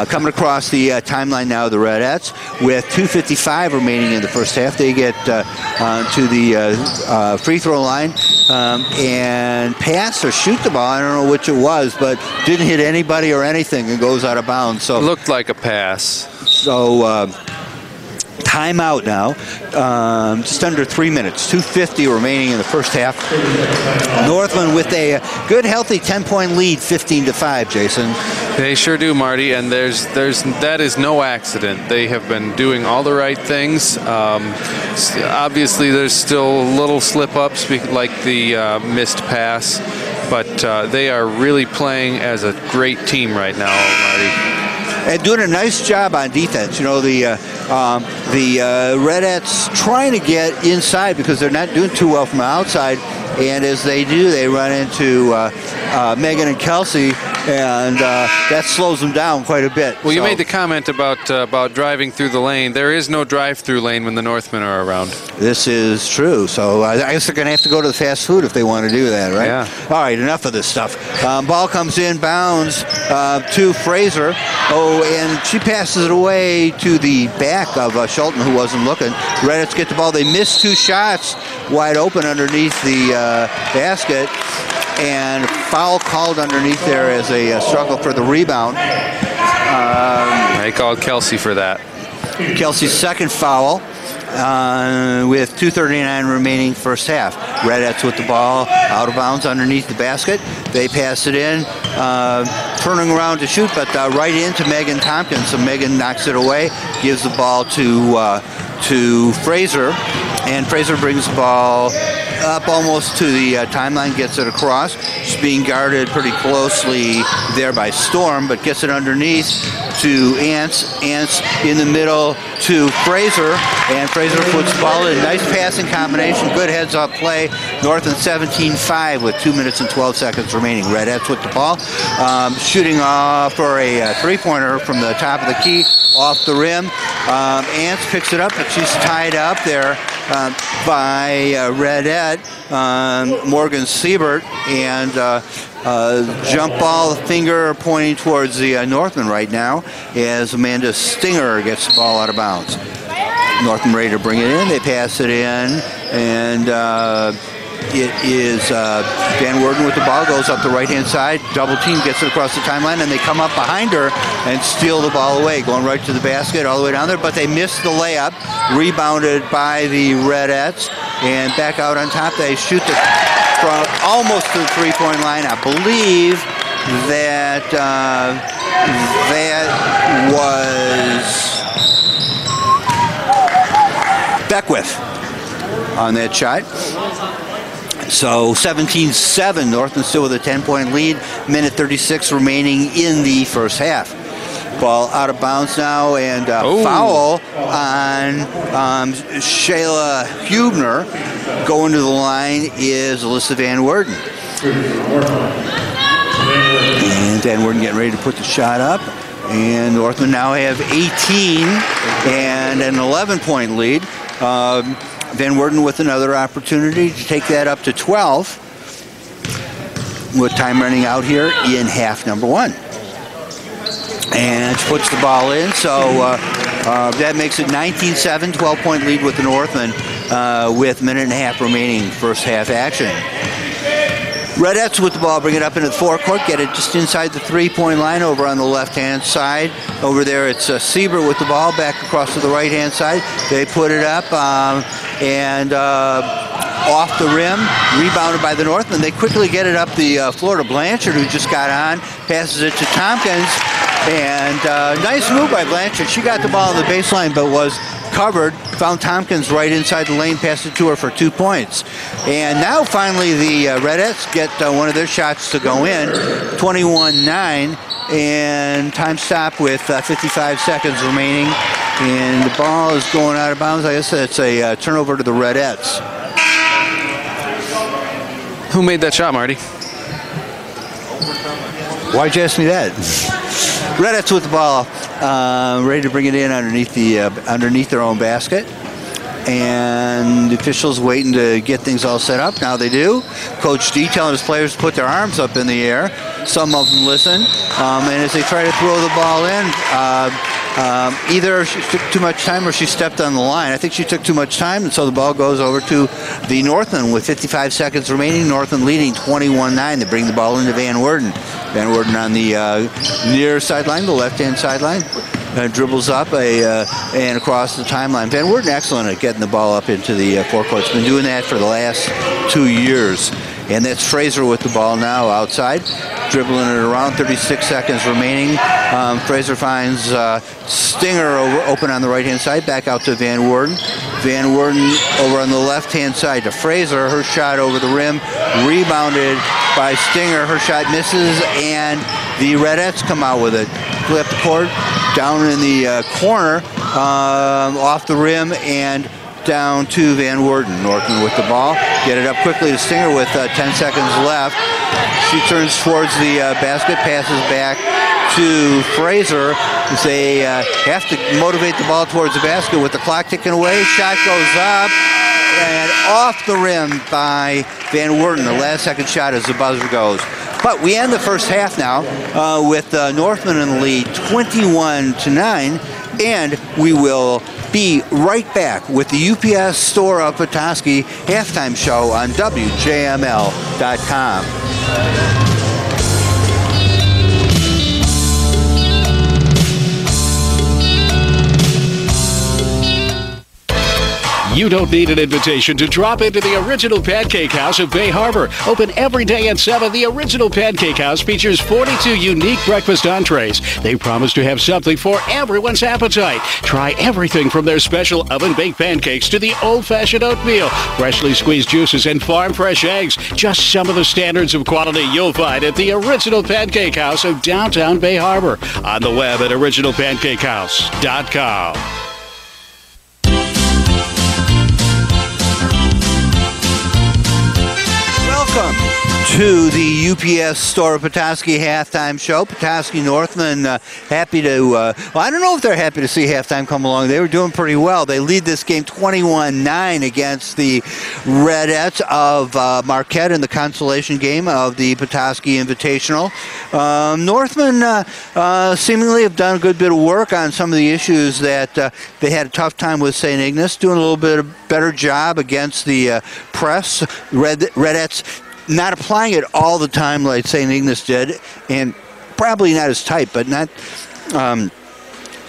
Coming across the timeline now, the Redettes, with 2:55 remaining in the first half. They get to the free throw line and pass or shoot the ball. I don't know which it was, but didn't hit anybody or anything and goes out of bounds. So it looked like a pass. So timeout now, just under 3 minutes, 2:50 remaining in the first half. Northmen with a good, healthy 10-point lead, 15-5, Jason. They sure do, Marty, and that is no accident. They have been doing all the right things. Obviously, there's still little slip-ups like the missed pass, but they are really playing as a great team right now, Marty. And doing a nice job on defense. You know, the Redettes trying to get inside because they're not doing too well from the outside. And as they do, they run into Megan and Kelsey, and that slows them down quite a bit. Well, you made the comment about driving through the lane. There is no drive-through lane when the Northmen are around. This is true. So I guess they're going to have to go to the fast food if they want to do that, right? Yeah. All right, enough of this stuff. Ball comes in, bounds to Fraser. Oh, and she passes it away to the back of Schulten, who wasn't looking. Redettes get the ball. They miss two shots wide open underneath the basket, and foul called underneath there as a struggle for the rebound. They called Kelsey for that. Kelsey's second foul with 2:39 remaining first half. Redettes with the ball out of bounds underneath the basket. They pass it in, turning around to shoot, but right into Megan Tompkins. So Megan knocks it away, gives the ball to Fraser, and Fraser brings the ball up almost to the timeline, gets it across. She's being guarded pretty closely there by Storm, but gets it underneath to Ants. Ants in the middle to Fraser, and Fraser puts the ball in. Nice passing combination, good heads-up play. Northmen 17-5 with 2 minutes and 12 seconds remaining. Redettes with the ball, shooting off for a three-pointer from the top of the key, off the rim. Ants picks it up, but she's tied up there by Redette, Morgan Siebert, and jump ball finger pointing towards the Northmen right now as Amanda Stinger gets the ball out of bounds. Northmen ready to bring it in. They pass it in, and it is Dan Worden with the ball, goes up the right-hand side, double team, gets it across the timeline, and they come up behind her and steal the ball away, going right to the basket all the way down there, but they miss the layup, rebounded by the Redettes, and back out on top. They shoot from almost to the three-point line. I believe that was Beckwith on that shot. So 17-7, Northmen still with a 10-point lead. Minute 36 remaining in the first half. Ball out of bounds now, and foul on Shayla Hubner. Going to the line is Alyssa Van Worden. And Van Worden getting ready to put the shot up. And Northmen now have 18 and an 11-point lead. Van Worden with another opportunity to take that up to 12 with time running out here in half number 1. And she puts the ball in, so that makes it 19-7, 12-point lead with the Northmen with a minute and a half remaining first half action. Redettes with the ball, bring it up into the forecourt, get it just inside the three-point line over on the left-hand side. Over there it's Siebert with the ball, back across to the right-hand side. They put it up and off the rim, rebounded by the Northmen. They quickly get it up the floor to Blanchard, who just got on, passes it to Tompkins. And nice move by Blanchard. She got the ball on the baseline but was covered, found Tompkins right inside the lane, passed it to her for 2 points. And now finally the Redettes get one of their shots to go in, 21-9, and time stop with 55 seconds remaining. And the ball is going out of bounds. I guess it's a turnover to the Redettes. Who made that shot, Marty? Why'd you ask me that? Redettes with the ball, ready to bring it in underneath their own basket. And the officials waiting to get things all set up. Now they do. Coach D telling his players to put their arms up in the air. Some of them listen. And as they try to throw the ball in, either she took too much time or she stepped on the line. I think she took too much time, and so the ball goes over to the Northmen with 55 seconds remaining. Northmen leading 21-9. They bring the ball into Van Worden. Van Worden on the near sideline, the left-hand sideline. Dribbles up and across the timeline. Van Worden excellent at getting the ball up into the forecourt. Been doing that for the last 2 years. And that's Fraser with the ball now outside, dribbling it around. 36 seconds remaining. Fraser finds Stinger open on the right-hand side, back out to Van Worden. Van Worden over on the left-hand side to Fraser. Her shot over the rim, rebounded by Stinger. Her shot misses, and the Redettes come out with it. Flip the court, down in the corner, off the rim, and down to Van Worden. Northmen with the ball. Get it up quickly to Stinger with 10 seconds left. She turns towards the basket, passes back to Fraser. They have to motivate the ball towards the basket with the clock ticking away. Shot goes up and off the rim by Van Worden. The last second shot as the buzzer goes. But we end the first half now with Northmen in the lead, 21-9, and we will be right back with the UPS Store of Petoskey halftime show on WJML.com. You don't need an invitation to drop into the Original Pancake House of Bay Harbor. Open every day at 7, the Original Pancake House features 42 unique breakfast entrees. They promise to have something for everyone's appetite. Try everything from their special oven-baked pancakes to the old-fashioned oatmeal, freshly squeezed juices, and farm-fresh eggs. Just some of the standards of quality you'll find at the Original Pancake House of downtown Bay Harbor. On the web at originalpancakehouse.com. Welcome to the UPS Store of Petoskey halftime show. Petoskey Northmen happy to, well, I don't know if they're happy to see halftime come along. They were doing pretty well. They lead this game 21-9 against the Redettes of Marquette in the consolation game of the Petoskey Invitational. Northmen seemingly have done a good bit of work on some of the issues that they had a tough time with St. Ignace, doing a little bit of better job against the press. Redettes not applying it all the time like St. Ignace did, and probably not as tight, but not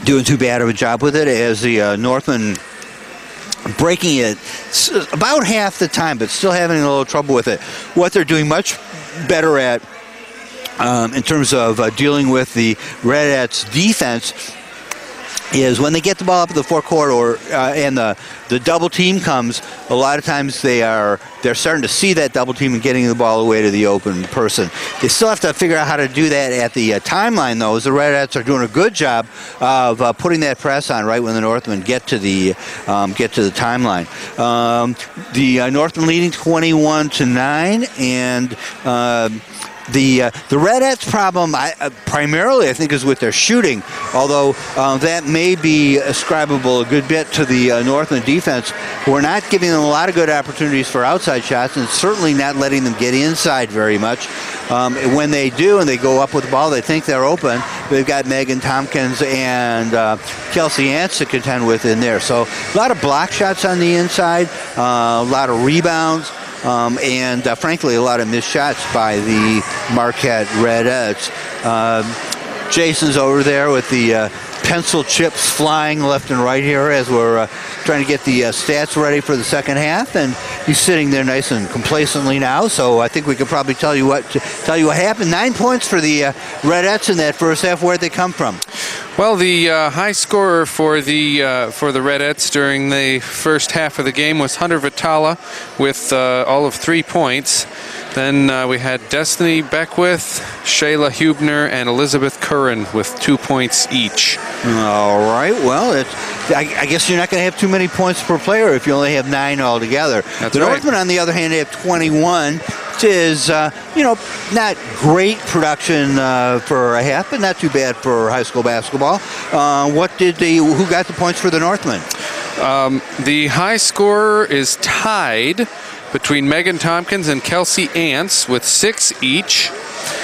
doing too bad of a job with it as the Northmen breaking it about half the time, but still having a little trouble with it. What they're doing much better at in terms of dealing with the Redettes defense is when they get the ball up in the forecourt and the double team comes, a lot of times they're starting to see that double team and getting the ball away to the open person. They still have to figure out how to do that at the timeline, though, as the Redettes are doing a good job of putting that press on right when the Northmen get to the timeline. The Northmen leading 21-9, and the Redettes' problem, primarily, I think, is with their shooting, although that may be ascribable a good bit to the Northmen defense. We're not giving them a lot of good opportunities for outside shots, and certainly not letting them get inside very much. When they do and they go up with the ball, they think they're open. They've got Megan Tompkins and Kelsey Ants to contend with in there. So a lot of block shots on the inside, a lot of rebounds. And frankly, a lot of missed shots by the Marquette Redettes. Jason's over there with the pencil chips flying left and right here as we're trying to get the stats ready for the second half, and he's sitting there nice and complacently now. So I think we could probably tell you what happened. 9 points for the Redettes in that first half. Where'd they come from? Well, the high scorer for the Redettes during the first half of the game was Hunter Vitala with all of 3 points. Then we had Destiny Beckwith, Shayla Hubner, and Elizabeth Curran with 2 points each. All right. Well, I guess you're not going to have too many points per player if you only have 9 altogether. That's the right. Northmen, on the other hand, have 21. Which is, not great production for a half, but not too bad for high school basketball. Who got the points for the Northmen? The high scorer is tied between Megan Tompkins and Kelsey Ants with 6 each.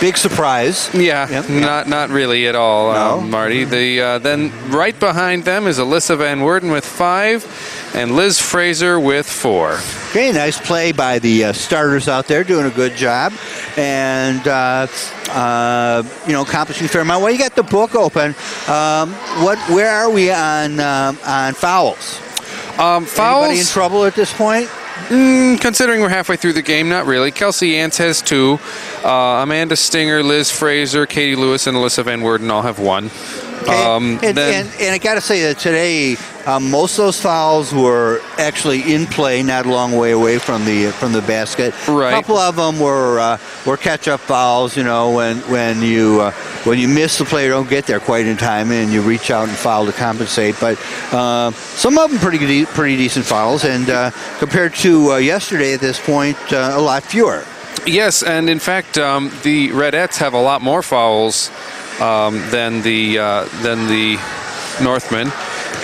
Big surprise. Yeah, Yep. Not really at all, No. Marty. Then right behind them is Alyssa Van Woerden with 5 and Liz Fraser with 4. Okay, nice play by the starters out there, doing a good job, and accomplishing a fair amount. Well, you got the book open. Where are we on fouls? Fouls. Anybody in trouble at this point? Considering we're halfway through the game, not really. Kelsey Ants has 2. Amanda Stinger, Liz Fraser, Katie Lewis, and Alyssa Van Woerden all have 1. Okay. And I got to say that today, most of those fouls were actually in play, not a long way away from the basket. Right. A couple of them were catch-up fouls. When you miss the player, don't get there quite in time, and you reach out and foul to compensate. But some of them pretty decent fouls, and compared to yesterday at this point, a lot fewer. Yes, and in fact, the Redettes have a lot more fouls than the Northmen.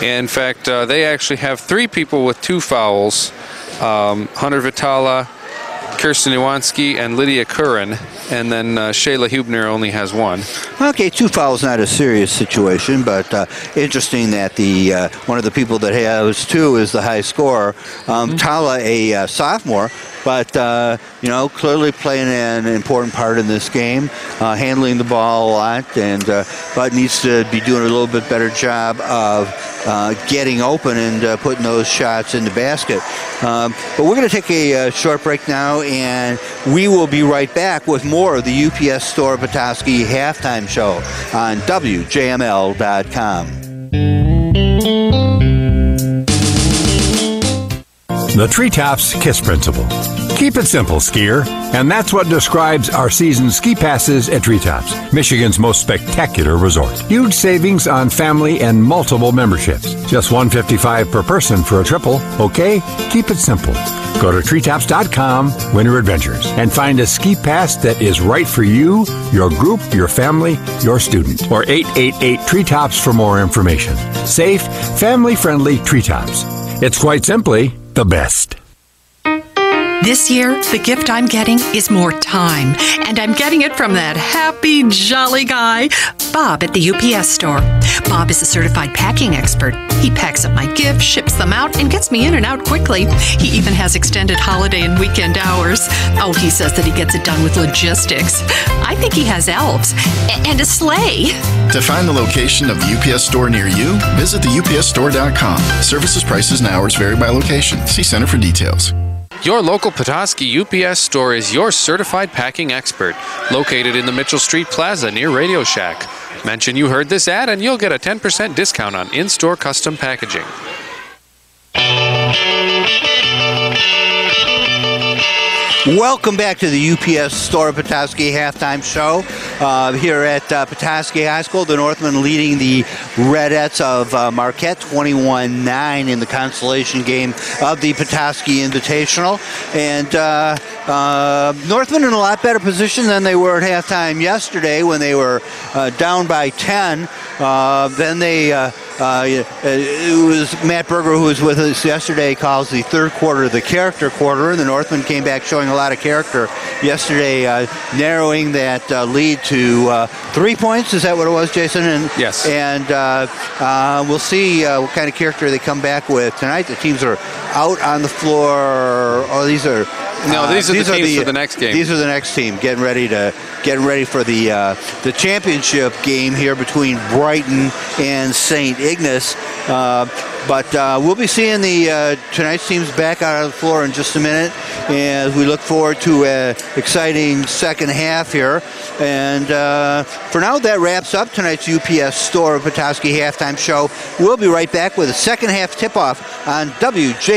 In fact, they actually have 3 people with 2 fouls: Hunter Vitala, Kirsten Iwanski, and Lydia Curran. And then Shayla Hubner only has 1. Okay, 2 fouls, not a serious situation, but interesting that one of the people that has 2 is the high scorer. Tala, a sophomore, but clearly playing an important part in this game, handling the ball a lot, but needs to be doing a little bit better job of getting open and putting those shots in the basket. But we're going to take a short break now, and we will be right back with more of the UPS Store Petoskey halftime show on WJML.com. The Treetops KISS Principle. Keep it simple, skier. And that's what describes our season ski passes at Treetops, Michigan's most spectacular resort. Huge savings on family and multiple memberships. Just $155 per person for a triple. Okay? Keep it simple. Go to treetops.com, Winter Adventures, and find a ski pass that is right for you, your group, your family, your student. Or 888-TREETOPS for more information. Safe, family-friendly Treetops. It's quite simply the best. This year, the gift I'm getting is more time, and I'm getting it from that happy, jolly guy, Bob at the UPS store. Bob is a certified packing expert. He packs up my gifts, ships them out, and gets me in and out quickly. He even has extended holiday and weekend hours. Oh, he says that he gets it done with logistics. I think he has elves and a sleigh. To find the location of the UPS store near you, visit theupsstore.com. Services, prices, and hours vary by location. See Center for details. Your local Petoskey UPS store is your certified packing expert, located in the Mitchell Street Plaza near Radio Shack. Mention you heard this ad and you'll get a 10% discount on in-store custom packaging. Welcome back to the UPS Store Petoskey halftime show here at Petoskey High School. The Northmen leading the Redettes of Marquette 21-9 in the consolation game of the Petoskey Invitational. And Northmen in a lot better position than they were at halftime yesterday when they were down by 10. Then they it was Matt Berger, who was with us yesterday, calls the third quarter the character quarter, and the Northmen came back showing a lot of character yesterday, narrowing that lead to 3 points. Is that what it was, Jason? And, yes. And we'll see what kind of character they come back with tonight. The teams are out on the floor. Oh, these are these are the teams for the next game. These are the next team getting ready for the championship game here between Brighton and St. Ignace. But we'll be seeing the tonight's teams back out on the floor in just a minute, as we look forward to an exciting second half here. And for now, that wraps up tonight's UPS Store Petoskey halftime show. We'll be right back with a second half tip-off on WJML.com.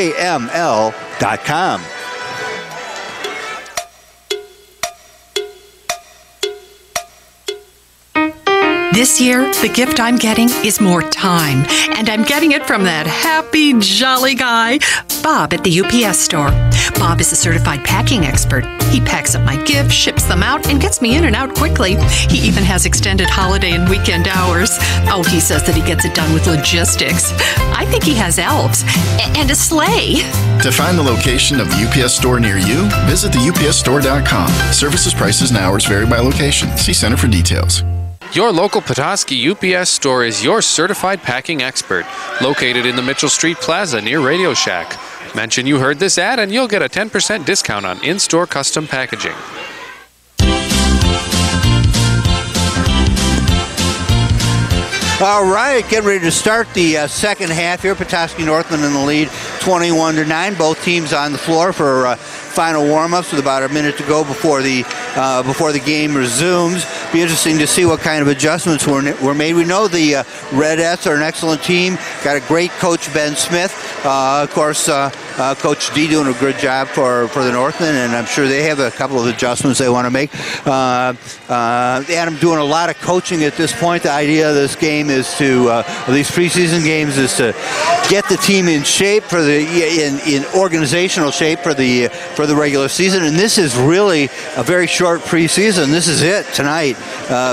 This year, the gift I'm getting is more time, and I'm getting it from that happy, jolly guy, Bob at the UPS store. Bob is a certified packing expert. He packs up my gifts, ships them out, and gets me in and out quickly. He even has extended holiday and weekend hours. Oh, he says that he gets it done with logistics. I think he has elves and a sleigh. To find the location of the UPS store near you, visit the upsstore.com. Services, prices, and hours vary by location. See Center for details. Your local Petoskey UPS store is your certified packing expert, located in the Mitchell Street Plaza near Radio Shack. Mention you heard this ad and you'll get a 10% discount on in-store custom packaging. All right, getting ready to start the second half here. Petoskey Northmen in the lead, 21-9. Both teams on the floor for final warm-ups with about a minute to go before the game resumes. Be interesting to see what kind of adjustments were made. We know the Redettes are an excellent team. Got a great coach, Ben Smith. Of course, Coach D doing a good job for the Northmen, and I'm sure they have a couple of adjustments they want to make. Adam doing a lot of coaching at this point. The idea of this game is to these preseason games is to get the team in shape for in organizational shape for the regular season. And this is really a very short preseason. This is it tonight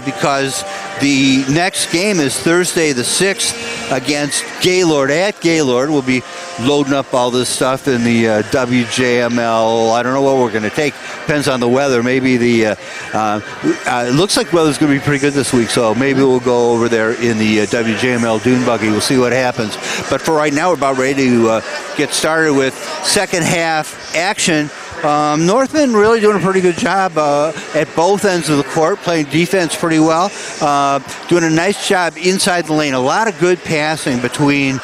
because the next game is Thursday the 6th against Gaylord at Gaylord. We'll be loading up all this stuff in the WJML. I don't know what we're going to take. Depends on the weather. Maybe it looks like weather's going to be pretty good this week, so maybe we'll go over there in the WJML Dune Buggy. We'll see what happens. But for right now, we're about ready to get started with second half action. Northmen really doing a pretty good job at both ends of the court, playing defense pretty well, doing a nice job inside the lane. A lot of good passing between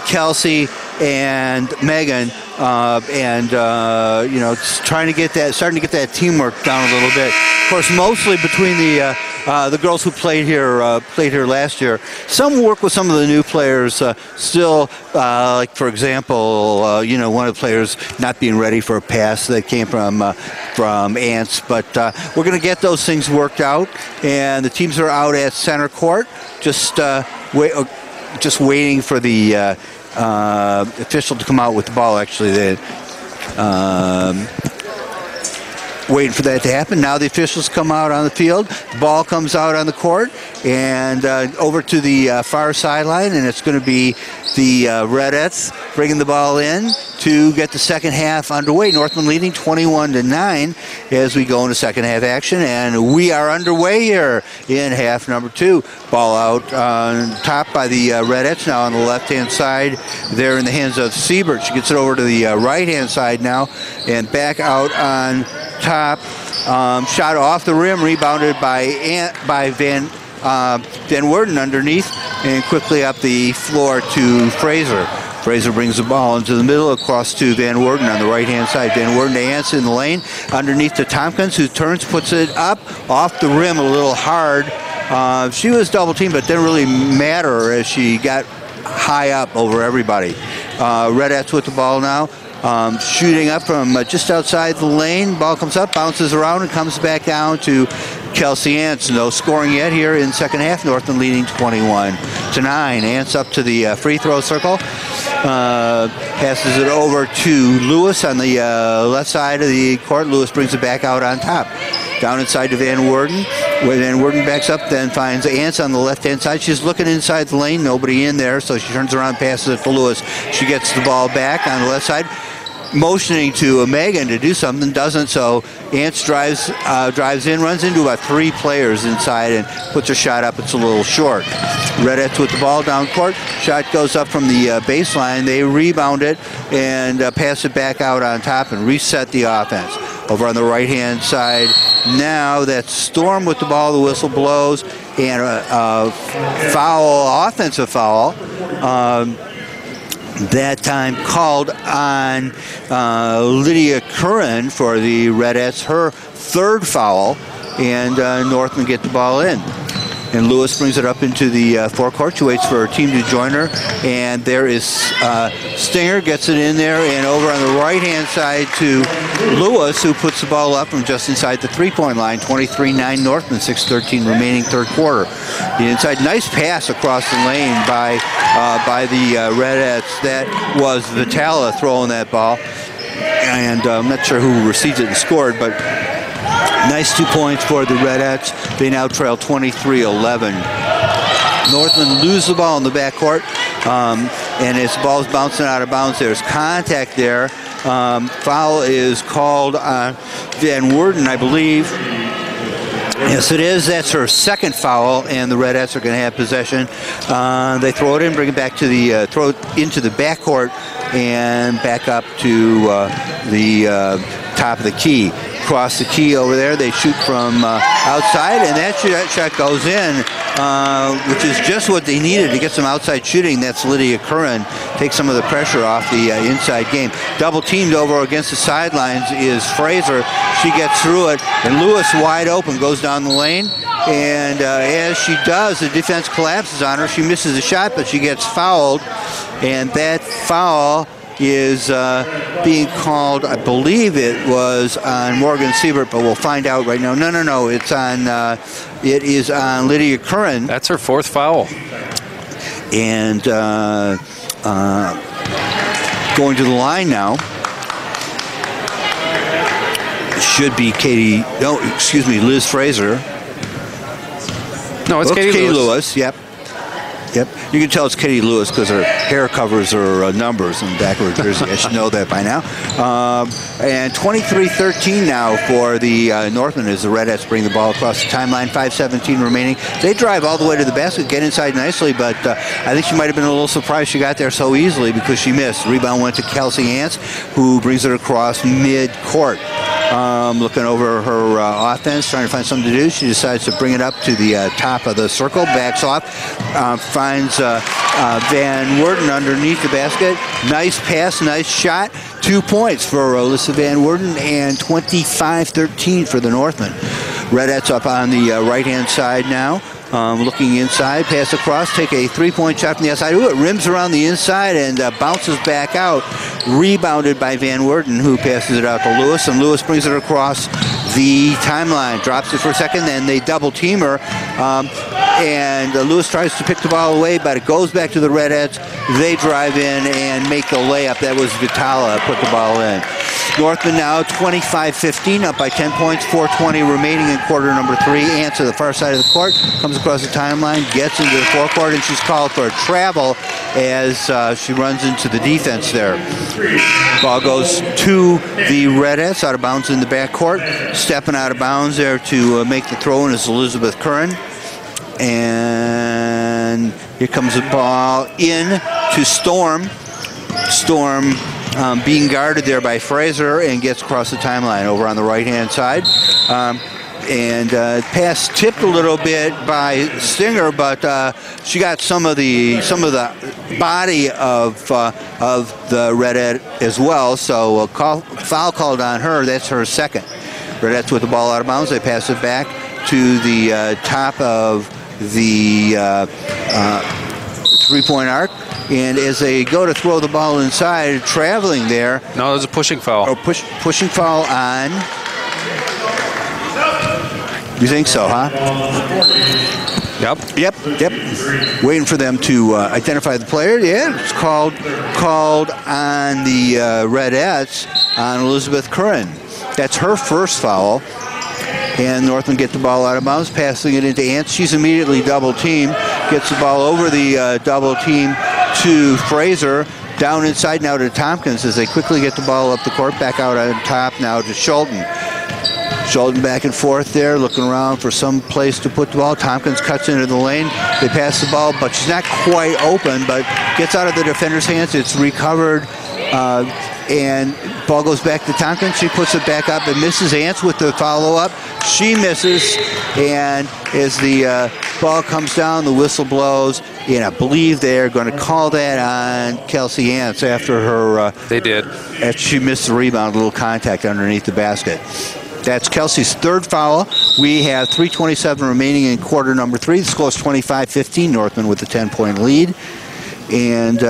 Kelsey and Megan, starting to get that teamwork down a little bit. Of course, mostly between the girls who played here last year. Some work with some of the new players still, like for example, one of the players not being ready for a pass that came from Ants. But we're going to get those things worked out, and the teams are out at center court, just waiting for the official to come out with the ball. Actually, waiting for that to happen. Now the officials come out on the field. The ball comes out on the court and over to the far sideline, and it's going to be the Redettes bringing the ball in to get the second half underway. Northmen leading 21-9 as we go into second half action, and we are underway here in half number 2. Ball out on top by the Redettes now on the left-hand side. There in the hands of Siebert. She gets it over to the right-hand side now and back out on top. Shot off the rim, rebounded by Van Werden underneath, and quickly up the floor to Fraser. Fraser brings the ball into the middle across to Van Worden on the right-hand side. Van Worden to Ants in the lane underneath to Tompkins, who turns, puts it up off the rim a little hard. She was double-teamed, but didn't really matter as she got high up over everybody. Redettes with the ball now. Shooting up from just outside the lane. Ball comes up, bounces around, and comes back down to Kelsey Ants. No scoring yet here in second half. Northmen leading 21-9. Ants up to the free throw circle. Passes it over to Lewis on the left side of the court. Lewis brings it back out on top. Down inside to Van Worden, where Van Worden backs up, then finds Ants on the left-hand side. She's looking inside the lane, nobody in there, so she turns around, passes it to Lewis. She gets the ball back on the left side, motioning to Megan to do something, doesn't, so Ants drives in, runs into about 3 players inside and puts her shot up. It's a little short. Redettes with the ball down court. Shot goes up from the baseline. They rebound it and pass it back out on top and reset the offense. Over on the right-hand side now, that's Storm with the ball. The whistle blows, and a foul, offensive foul. That time called on Lydia Curran for the Redettes, her 3rd foul, and Northmen get the ball in. And Lewis brings it up into the forecourt. She waits for her team to join her. And there is Stinger, gets it in there, and over on the right-hand side to Lewis, who puts the ball up from just inside the three-point line. 23-9 Northmen, 6:13 remaining third quarter. The inside, nice pass across the lane by the Redettes. That was Vitala throwing that ball. And I'm not sure who received it and scored, but nice 2 points for the Redettes. They now trail 23-11. Northmen lose the ball in the backcourt, and as the ball's bouncing out of bounds, there's contact there. Foul is called on Van Worden, I believe. Yes, it is. That's her 2nd foul, and the Redettes are going to have possession. They throw it in, bring it back to the throw it into the backcourt, and back up to the top of the key. Cross the key over there. They shoot from outside, and that shot goes in, which is just what they needed to get some outside shooting. That's Lydia Curran. Takes some of the pressure off the inside game. Double teamed over against the sidelines is Fraser. She gets through it, and Lewis wide open goes down the lane. And as she does, the defense collapses on her. She misses a shot, but she gets fouled, and that foul is being called, I believe it was on Morgan Siebert, but we'll find out right now. No, it's on, it is on Lydia Curran. That's her 4th foul. And going to the line now should be Liz Fraser. No, it's Katie Lewis. Yep. You can tell it's Katie Lewis because her hair covers her numbers in the back of her jersey. I should know that by now. And 23-13 now for the Northmen as the Redettes bring the ball across the timeline. 5:17 remaining. They drive all the way to the basket, get inside nicely, but I think she might have been a little surprised she got there so easily because she missed. Rebound went to Kelsey Ants, who brings it across mid-court. Looking over her offense, trying to find something to do. She decides to bring it up to the top of the circle, backs off, finds Van Worden underneath the basket. Nice pass, nice shot. 2 points for Alyssa Van Worden, and 25-13 for the Northmen. Redettes up on the right-hand side now. Looking inside, pass across, take a 3-point shot from the outside. Ooh, it rims around the inside and bounces back out. Rebounded by Van Worden, who passes it out to Lewis, and Lewis brings it across the timeline. Drops it for a second, then they double team her. And Lewis tries to pick the ball away, but it goes back to the Redettes. They drive in and make the layup. That was Vitala put the ball in. Northmen now 25-15, up by 10 points, 4:20 remaining in quarter number 3. Ants to the far side of the court, comes across the timeline, gets into the forecourt, and she's called for a travel as she runs into the defense there. Ball goes to the Redettes, out of bounds in the backcourt. Stepping out of bounds there to make the throw in is Elizabeth Curran. And here comes the ball in to Storm. Storm being guarded there by Fraser and gets across the timeline over on the right-hand side. pass tipped a little bit by Stinger, but she got some of the body of the Redette as well. So a foul called on her. That's her second. Redette's with the ball out of bounds. They pass it back to the top of the three-point arc. And as they go to throw the ball inside, traveling there. No, it was a pushing foul. Or pushing foul on. You think so, huh? Yep. Waiting for them to identify the player. Yeah, it's called on the Redettes on Elizabeth Curran. That's her first foul. And Northmen get the ball out of bounds, passing it into Ants. She's immediately double-teamed. Gets the ball over the double team to Fraser. Down inside now to Tompkins as they quickly get the ball up the court. Back out on top now to Schulten. Schulten back and forth there, looking around for some place to put the ball. Tompkins cuts into the lane. They pass the ball, but she's not quite open, but gets out of the defender's hands. It's recovered, and ball goes back to Tompkins. She puts it back up and misses. Ants with the follow-up. She misses, and as the ball comes down, the whistle blows, and I believe they're going to call that on Kelsey Ants after her. They did. After she missed the rebound, a little contact underneath the basket. That's Kelsey's third foul. We have 3:27 remaining in quarter number 3. The score is 25-15. Northmen with a 10-point lead. And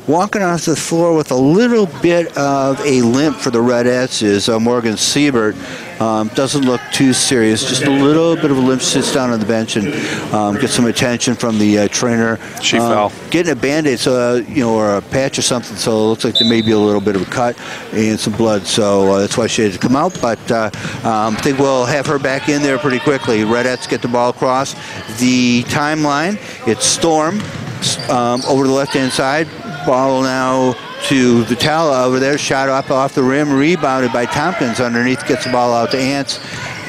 walking off the floor with a little bit of a limp for the Redettes is Morgan Siebert. Doesn't look too serious, just a little bit of a limp. Sits down on the bench and gets some attention from the trainer. She fell. Getting a Band-Aid, so, or a patch or something, so it looks like there may be a little bit of a cut and some blood, so that's why she had to come out. But I think we'll have her back in there pretty quickly. Redettes get the ball across the timeline. It's Storm. Over the left-hand side, ball now to Vitala over there, shot up off the rim, rebounded by Tompkins underneath, gets the ball out to Ants,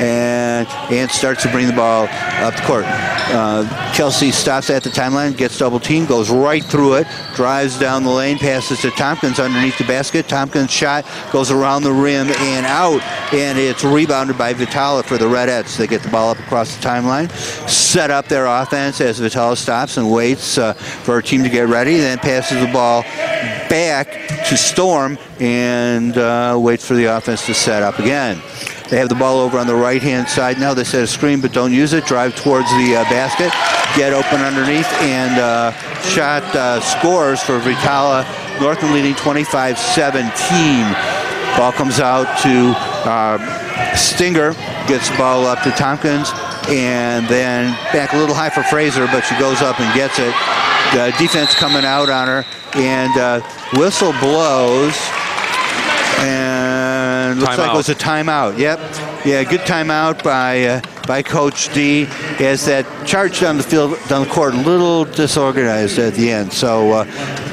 and Ants starts to bring the ball up the court. Kelsey stops at the timeline, gets double-teamed, goes right through it, drives down the lane, passes to Tompkins underneath the basket. Tompkins' shot goes around the rim and out, and it's rebounded by Vitala for the Redettes. They get the ball up across the timeline, set up their offense as Vitala stops and waits for her team to get ready, then passes the ball back to Storm and waits for the offense to set up again. They have the ball over on the right-hand side now. They set a screen but don't use it. Drive towards the basket, get open underneath, and shot scores for Vitala. Northmen leading 25-17. Ball comes out to Stinger, gets the ball up to Tompkins, and then back a little high for Fraser, but she goes up and gets it. The defense coming out on her, and whistle blows, and looks like it was a timeout. Yep. Yeah, good timeout by Coach D, as that charge down the field, down the court, a little disorganized at the end. So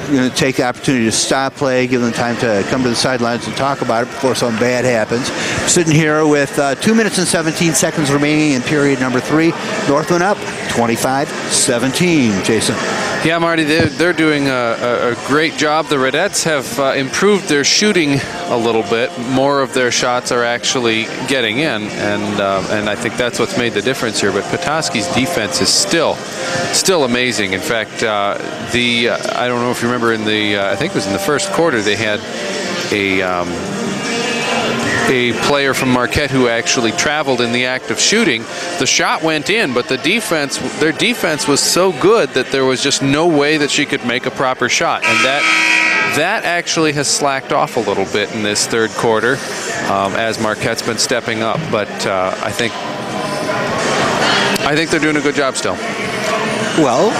going to take the opportunity to stop play, give them time to come to the sidelines and talk about it before something bad happens. Sitting here with 2 minutes and 17 seconds remaining in period number 3. Northmen up 25-17. Jason. Yeah, Marty, they're doing a great job. The Redettes have improved their shooting a little bit. More of their shots are actually getting in, and I think that's what's made the difference here. But Petoskey's defense is still amazing. In fact, I don't know if you remember in the I think it was in the first quarter, they had a player from Marquette who actually traveled in the act of shooting. The shot went in, but their defense was so good that there was just no way that she could make a proper shot, and that actually has slacked off a little bit in this third quarter as Marquette's been stepping up. But I think they're doing a good job still. Well,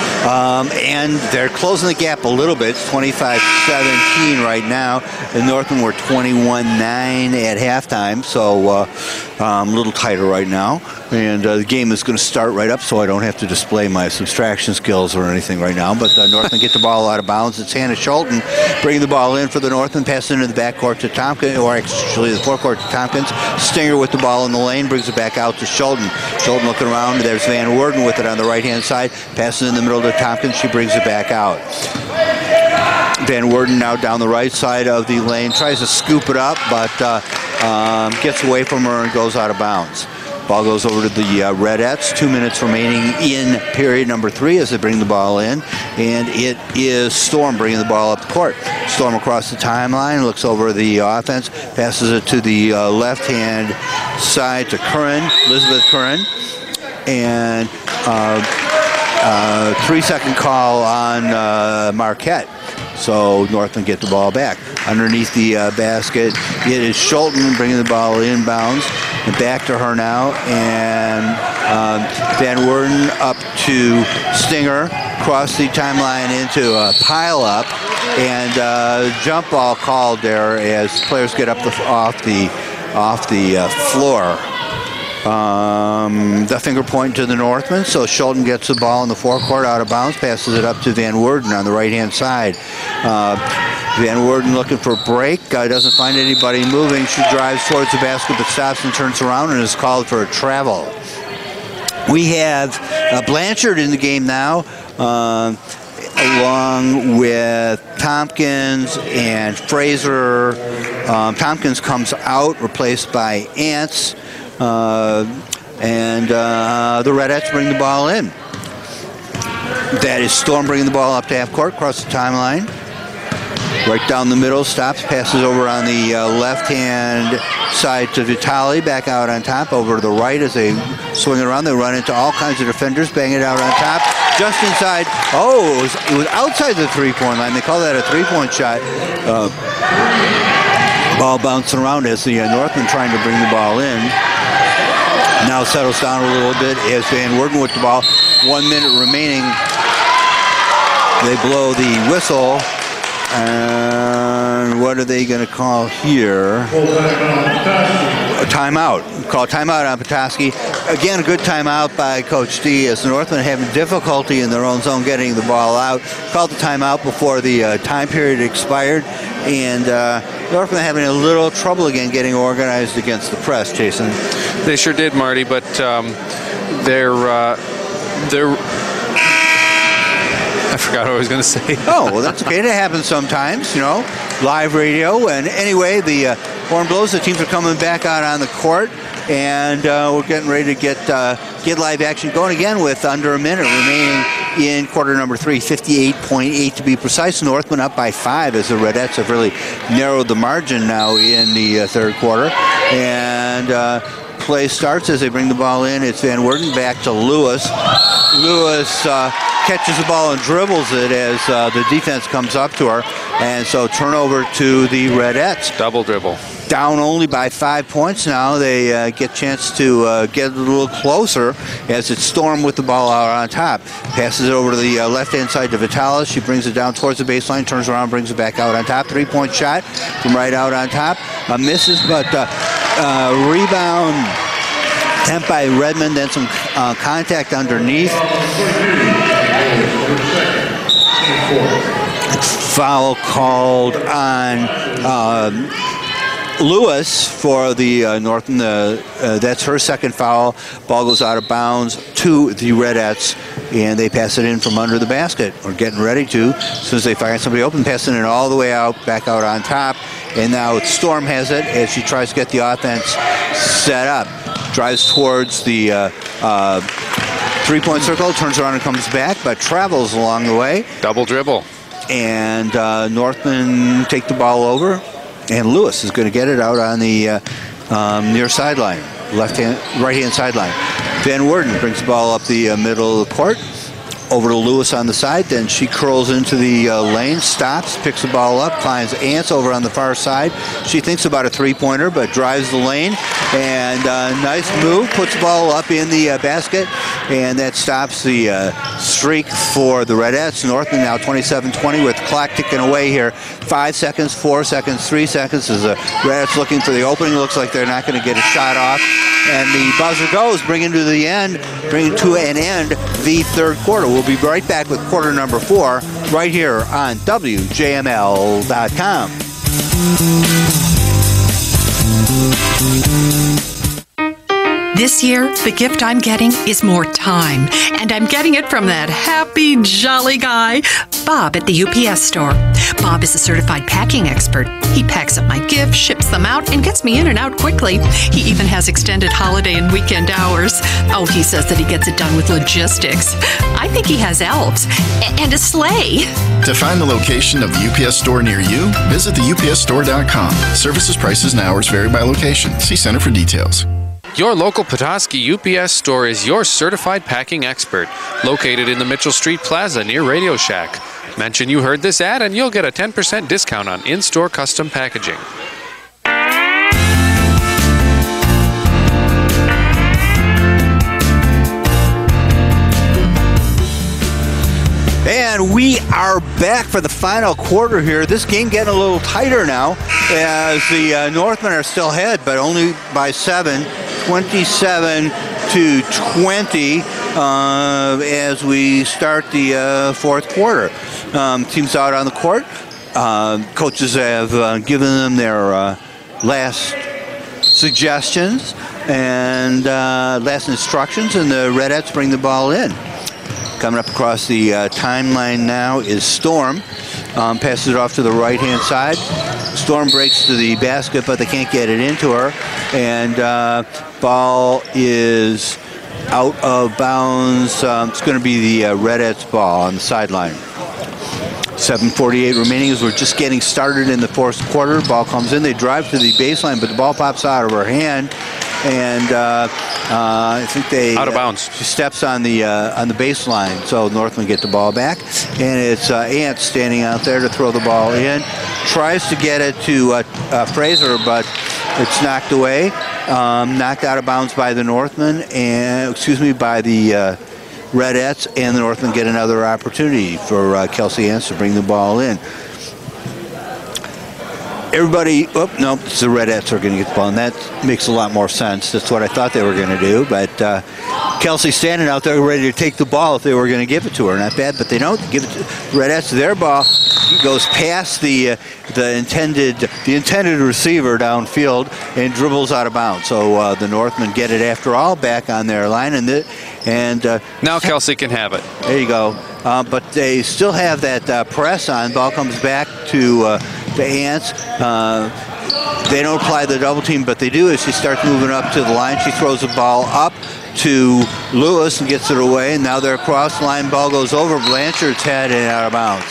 and they're closing the gap a little bit. It's 25-17 right now. The Northmen were 21-9 at halftime, so a little tighter right now. And the game is going to start right up, so I don't have to display my subtraction skills or anything right now. But Northmen get the ball out of bounds. It's Hannah Schulten bringing the ball in for the Northmen, passing into the backcourt to Tompkins, or actually the forecourt to Tompkins. Stinger with the ball in the lane, brings it back out to Schulten. Schulten looking around. There's Van Worden with it on the right-hand side. Passes in the middle to Tompkins. She brings it back out. Van Worden now down the right side of the lane. Tries to scoop it up, but gets away from her and goes out of bounds. Ball goes over to the Redettes. 2 minutes remaining in period number 3 as they bring the ball in. And it is Storm bringing the ball up the court. Storm across the timeline, looks over the offense, passes it to the left-hand side to Elizabeth Curran. And 3-second call on Marquette. So Northmen get the ball back. Underneath the basket, it is Schulten bringing the ball inbounds. And back to her now. And Van Worden up to Stinger. Across the timeline into a pile-up. And jump ball called there as players get up off the floor. The finger point to the Northmen, so Schulten gets the ball in the forecourt out of bounds, passes it up to Van Worden on the right-hand side. Van Worden looking for a break, doesn't find anybody moving. She drives towards the basket but stops and turns around and is called for a travel. We have Blanchard in the game now, along with Tompkins and Fraser. Tompkins comes out, replaced by Ants. And the Redettes bring the ball in. That is Storm bringing the ball up to half court, across the timeline. Right down the middle, stops, passes over on the left-hand side to Vitale, back out on top, over to the right as they swing it around. They run into all kinds of defenders, bang it out on top. Just inside, it was outside the three-point line. They call that a three-point shot. Ball bouncing around as the Northmen trying to bring the ball in. Now settles down a little bit as Van Worden with the ball. 1 minute remaining. They blow the whistle. And what are they going to call here? A timeout. Call timeout on Petoskey. Again, a good timeout by Coach D as the Northmen having difficulty in their own zone getting the ball out. Called the timeout before the time period expired. And Northmen having a little trouble again getting organized against the press, Jason. They sure did, Marty, but they're I forgot what I was going to say. Oh, well, that's okay. That happens sometimes, live radio. And anyway, the horn blows. The teams are coming back out on the court. And we're getting ready to get live action going again with under a minute remaining in quarter number 3, 58.8 to be precise. Northmen up by 5 as the Redettes have really narrowed the margin now in the third quarter. And play starts as they bring the ball in. It's Van Worden back to Lewis. Lewis catches the ball and dribbles it as the defense comes up to her. And so turnover to the Redettes. Double dribble. Down only by 5 points now. They get a chance to get a little closer as it's Storm with the ball out on top. Passes it over to the left-hand side to Vitalis. She brings it down towards the baseline, turns around, brings it back out on top. 3-point shot from right out on top. Misses, but rebound attempt by Redmond, then some contact underneath. Foul called on Lewis for the Northmen. That's her second foul. Ball goes out of bounds to the Redettes, and they pass it in from under the basket. Or getting ready to. As soon as they fire somebody open, passing it all the way out, back out on top. And now Storm has it as she tries to get the offense set up. Drives towards the three-point circle, turns around and comes back, but travels along the way. Double dribble. And Northmen take the ball over. And Lewis is going to get it out on the near sideline, right-hand sideline. Van Worden brings the ball up the middle of the court, over to Lewis on the side. Then she curls into the lane, stops, picks the ball up, finds Ants over on the far side. She thinks about a three-pointer, but drives the lane. And nice move, puts the ball up in the basket, and that stops the streak for the Redettes. Northmen now 27-20 with the clock ticking away here. 5 seconds, 4 seconds, 3 seconds as the Redettes looking for the opening. Looks like they're not going to get a shot off. And the buzzer goes, bringing to an end the third quarter. We'll be right back with quarter number 4 right here on WJML.com. This year, the gift I'm getting is more time, and I'm getting it from that happy, jolly guy, Bob at the UPS store. Bob is a certified packing expert. He packs up my gifts, ships them out, and gets me in and out quickly. He even has extended holiday and weekend hours. Oh, he says that he gets it done with logistics. I think he has elves and a sleigh. To find the location of the UPS store near you, visit theupsstore.com. Services, prices, and hours vary by location. See Center for details. Your local Petoskey UPS store is your certified packing expert, located in the Mitchell Street Plaza near Radio Shack. Mention you heard this ad and you'll get a 10% discount on in-store custom packaging. And we are back for the final quarter here. This game getting a little tighter now as the Northmen are still ahead, but only by 7, 27-20 as we start the fourth quarter. Teams out on the court. Coaches have given them their last suggestions and last instructions, and the Redettes bring the ball in. Coming up across the timeline now is Storm. Passes it off to the right-hand side. Storm breaks to the basket, but they can't get it into her. And ball is out of bounds. It's going to be the Redettes ball on the sideline. 7:48 remaining as we're just getting started in the fourth quarter. Ball comes in. They drive to the baseline, but the ball pops out of her hand. And I think they out of bounds. She steps on the baseline, so Northmen get the ball back, and it's Ant standing out there to throw the ball in. Tries to get it to Fraser, but it's knocked away, knocked out of bounds by the Northmen, and by the Redettes, and the Northmen get another opportunity for Kelsey Ants to bring the ball in. Everybody, it's the Redettes are going to get the ball, and that makes a lot more sense. That's what I thought they were going to do, but Kelsey standing out there ready to take the ball if they were going to give it to her. Not bad, but they don't. Give it to Redettes. Their ball goes past the intended receiver downfield and dribbles out of bounds. So the Northmen get it after all back on their line, and now Kelsey can have it. There you go. But they still have that press on. Ball comes back to Ants. They don't apply the double team, but they do as she starts moving up to the line. She throws the ball up to Lewis and gets it away. And now they're across the line. Ball goes over Blanchard's head and out of bounds.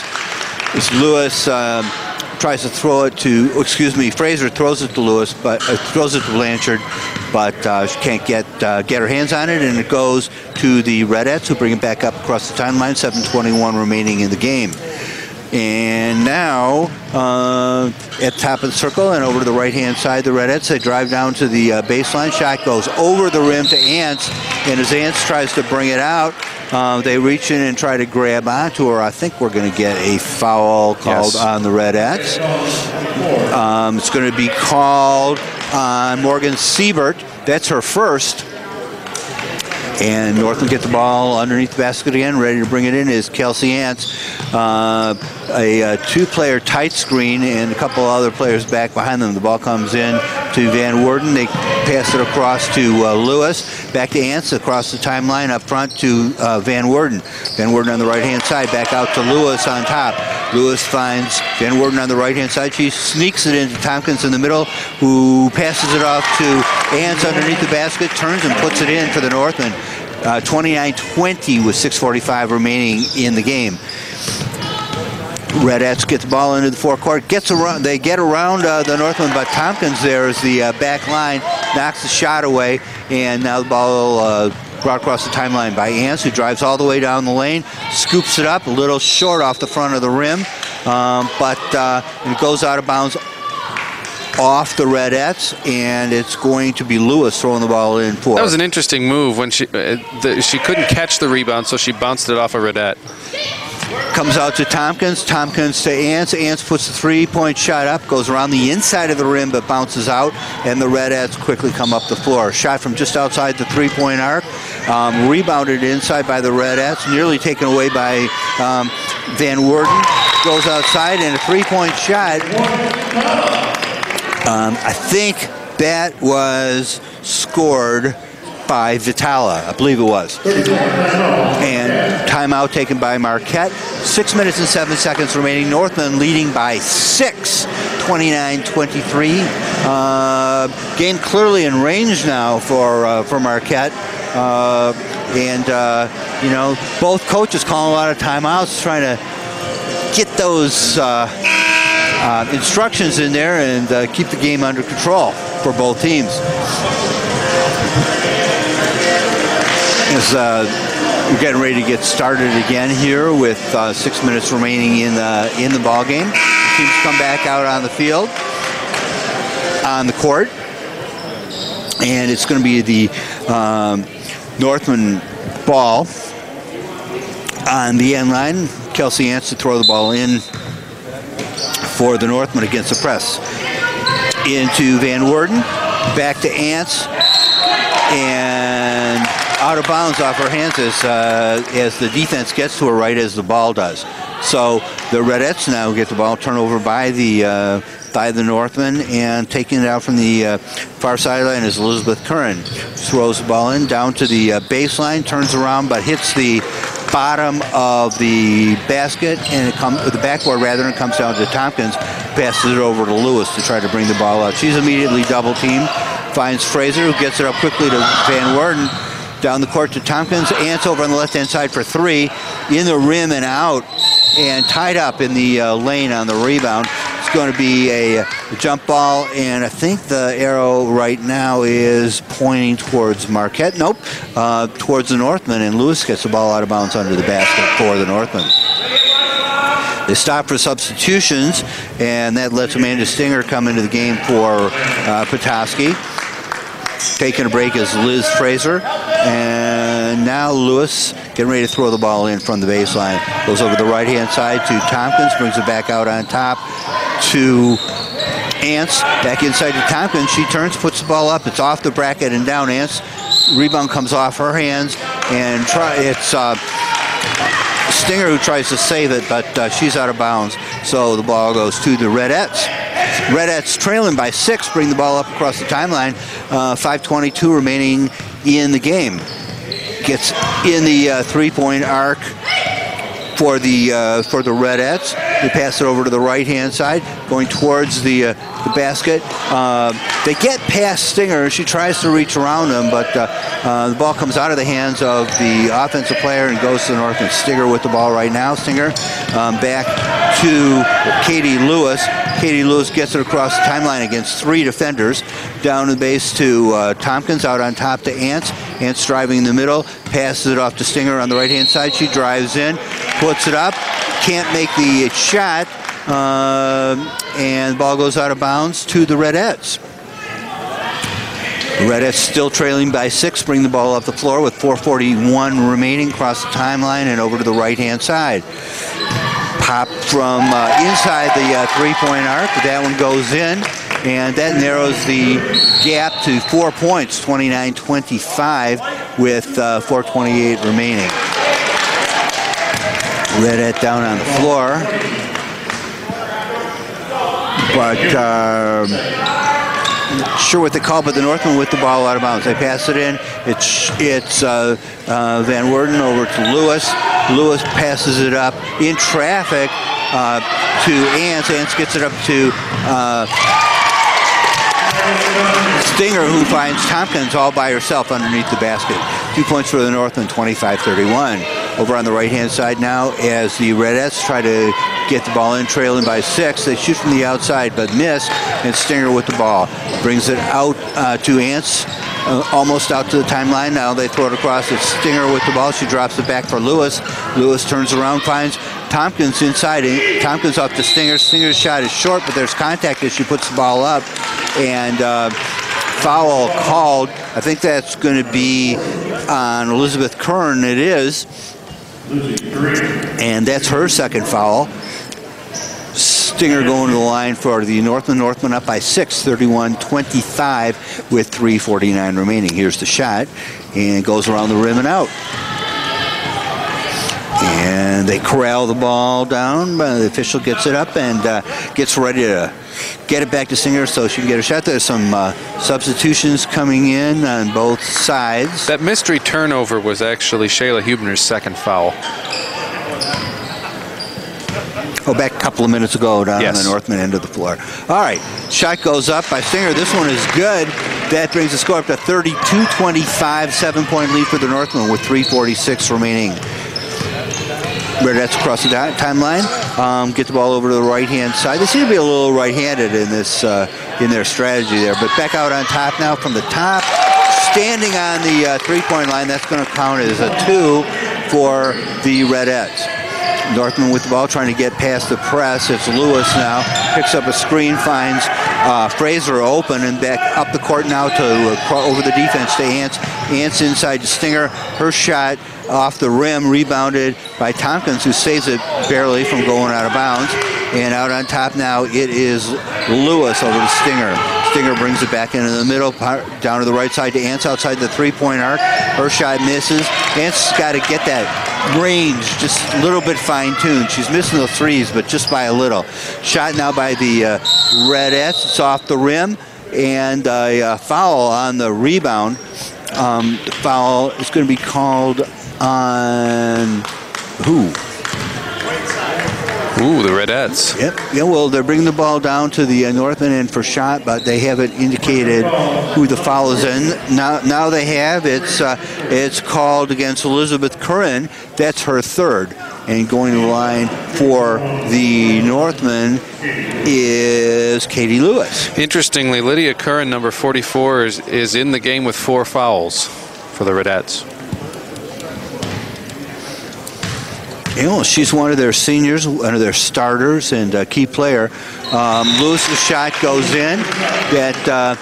As Lewis tries to throw it to, Fraser throws it to Lewis, but throws it to Blanchard, but she can't get her hands on it, and it goes to the Redettes, who bring it back up across the timeline. 7:21 remaining in the game. And now at the top of the circle and over to the right-hand side, the Redettes, they drive down to the baseline. Shot goes over the rim to Ants, and as Ants tries to bring it out, they reach in and try to grab onto her. I think we're going to get a foul called on the Redettes. It's going to be called on Morgan Siebert. That's her first. And Northmen get the ball underneath the basket again. Ready to bring it in is Kelsey Ants. A two-player tight screen and a couple other players back behind them. The ball comes in to Van Worden. They pass it across to Lewis. Back to Ants across the timeline up front to Van Worden. Van Worden on the right-hand side. Back out to Lewis on top. Lewis finds Van Worden on the right-hand side. She sneaks it into Tompkins in the middle, who passes it off to Ants underneath the basket, turns and puts it in for the Northmen. 29-20 with 6:45 remaining in the game. Redettes get the ball into the forecourt. They get around the Northmen, but Tompkins there is the back line, knocks the shot away, and now the ball brought across the timeline by Ants, who drives all the way down the lane, scoops it up a little short off the front of the rim, but it goes out of bounds off the Redettes, and it's going to be Lewis throwing the ball in for. That was an interesting move when she couldn't catch the rebound, so she bounced it off a Redette. Comes out to Tompkins. Tompkins to Ants. Ants puts the three-point shot up, goes around the inside of the rim, but bounces out, and the Redettes quickly come up the floor. Shot from just outside the three-point arc. Rebounded inside by the Redettes, nearly taken away by Van Worden. Goes outside, and a three-point shot. I think that was scored by Vitala, I believe it was. And timeout taken by Marquette. 6 minutes and 7 seconds remaining. Northmen leading by 6, 29-23. Game clearly in range now for Marquette. You know, both coaches calling a lot of timeouts, trying to get those instructions in there and keep the game under control for both teams. As we're getting ready to get started again here with 6 minutes remaining in the ball game. The teams come back out on the field, on the court, and it's going to be the Northmen ball on the end line. Kelsey Ants to throw the ball in for the Northmen against the press. Into Van Worden, back to Ants, and out of bounds off her hands as the defense gets to her right as the ball does. So the Redettes now get the ball turned over by the Northmen, and taking it out from the far sideline is Elizabeth Curran. Throws the ball in down to the baseline, turns around but hits the bottom of the basket, and it comes the backboard rather, and it comes down to Tompkins, passes it over to Lewis to try to bring the ball out. She's immediately double teamed, finds Fraser, who gets it up quickly to Van Worden. Down the court to Tompkins. Ants over on the left-hand side for 3. In the rim and out, and tied up in the lane on the rebound. It's going to be a jump ball, and I think the arrow right now is pointing towards Marquette. Nope, towards the Northmen, and Lewis gets the ball out of bounds under the basket for the Northmen. They stop for substitutions, and that lets Amanda Stinger come into the game for Petoskey. Taking a break is Liz Fraser, and now Lewis getting ready to throw the ball in from the baseline. Goes over the right-hand side to Tompkins, brings it back out on top to Ants. Back inside to Tompkins. She turns, puts the ball up. It's off the bracket and down. Ants. Rebound comes off her hands, and it's Stinger who tries to save it, but she's out of bounds. So the ball goes to the Redettes. Redettes trailing by 6, bring the ball up across the timeline. 5:22 remaining in the game. Gets in the three-point arc for the Redettes. They pass it over to the right-hand side, going towards the basket. They get past Stinger. She tries to reach around them, but the ball comes out of the hands of the offensive player and goes to the North. And Stinger with the ball right now. Stinger back to Katie Lewis. Katie Lewis gets it across the timeline against 3 defenders. Down the base to Tompkins, out on top to Ants. Ants driving in the middle, passes it off to Stinger on the right-hand side. She drives in, puts it up, can't make the shot, and the ball goes out of bounds to the Redettes. The Redettes still trailing by 6, bring the ball up the floor with 4:41 remaining across the timeline and over to the right-hand side. Pop from inside the three-point arc. That one goes in, and that narrows the gap to 4 points, 29-25, with 4:28 remaining. Redette down on the floor, but sure what they call, but the Northmen with the ball out of bounds. They pass it in. It's Van Worden over to Lewis. Lewis passes it up in traffic to Ants. Ants gets it up to Stinger, who finds Tompkins all by herself underneath the basket. 2 points for the Northmen, 25-31. Over on the right-hand side now, as the Redettes try to get the ball in, trailing by 6. They shoot from the outside, but miss, and Stinger with the ball. Brings it out to Ants, almost out to the timeline. Now they throw it across. It's Stinger with the ball. She drops it back for Lewis. Lewis turns around, finds Tompkins inside. Tompkins off to Stinger. Stinger's shot is short, but there's contact as she puts the ball up. And foul called. I think that's going to be on Elizabeth Curran. It is. And that's her second foul. Stinger going to the line for the Northmen. Northmen up by 6, 31-25 with 3:49 remaining. Here's the shot, and it goes around the rim and out. And they corral the ball down. The official gets it up and gets ready to get it back to Stinger so she can get a shot. There's some substitutions coming in on both sides. That mystery turnover was actually Shayla Huebner's second foul. Back a couple of minutes ago down on the Northmen end of the floor. All right, shot goes up by Stinger. This one is good. That brings the score up to 32-25, 7-point lead for the Northmen with 3:46 remaining. Redettes across the timeline. Get the ball over to the right-hand side. They seem to be a little right-handed in this in their strategy there. But back out on top now from the top, standing on the three-point line. That's going to count as a 2 for the Redettes. Northmen with the ball trying to get past the press. It's Lewis now. Picks up a screen, finds Fraser open, and back up the court now to over the defense to Ants. Ants inside to Stinger. Her shot off the rim, rebounded by Tompkins, who saves it barely from going out of bounds. And out on top now, it is Lewis over to Stinger. Stinger brings it back into the middle, down to the right side to Ants outside the three-point arc. Her shot misses. Ants got to get that range just a little bit fine-tuned. She's missing those threes, but just by a little. Shot now by the Redettes. It's off the rim, and a foul on the rebound. The foul is going to be called on who? Ooh, the Redettes. Yep. Yeah, well, they're bringing the ball down to the Northmen end for shot, but they haven't indicated who the foul is in. Now they have. It's called against Elizabeth Curran. That's her third. And going to the line for the Northmen is Katie Lewis. Interestingly, Lydia Curran, number 44, is in the game with 4 fouls for the Redettes. You know, she's one of their seniors, one of their starters, and a key player. Lewis's shot goes in. That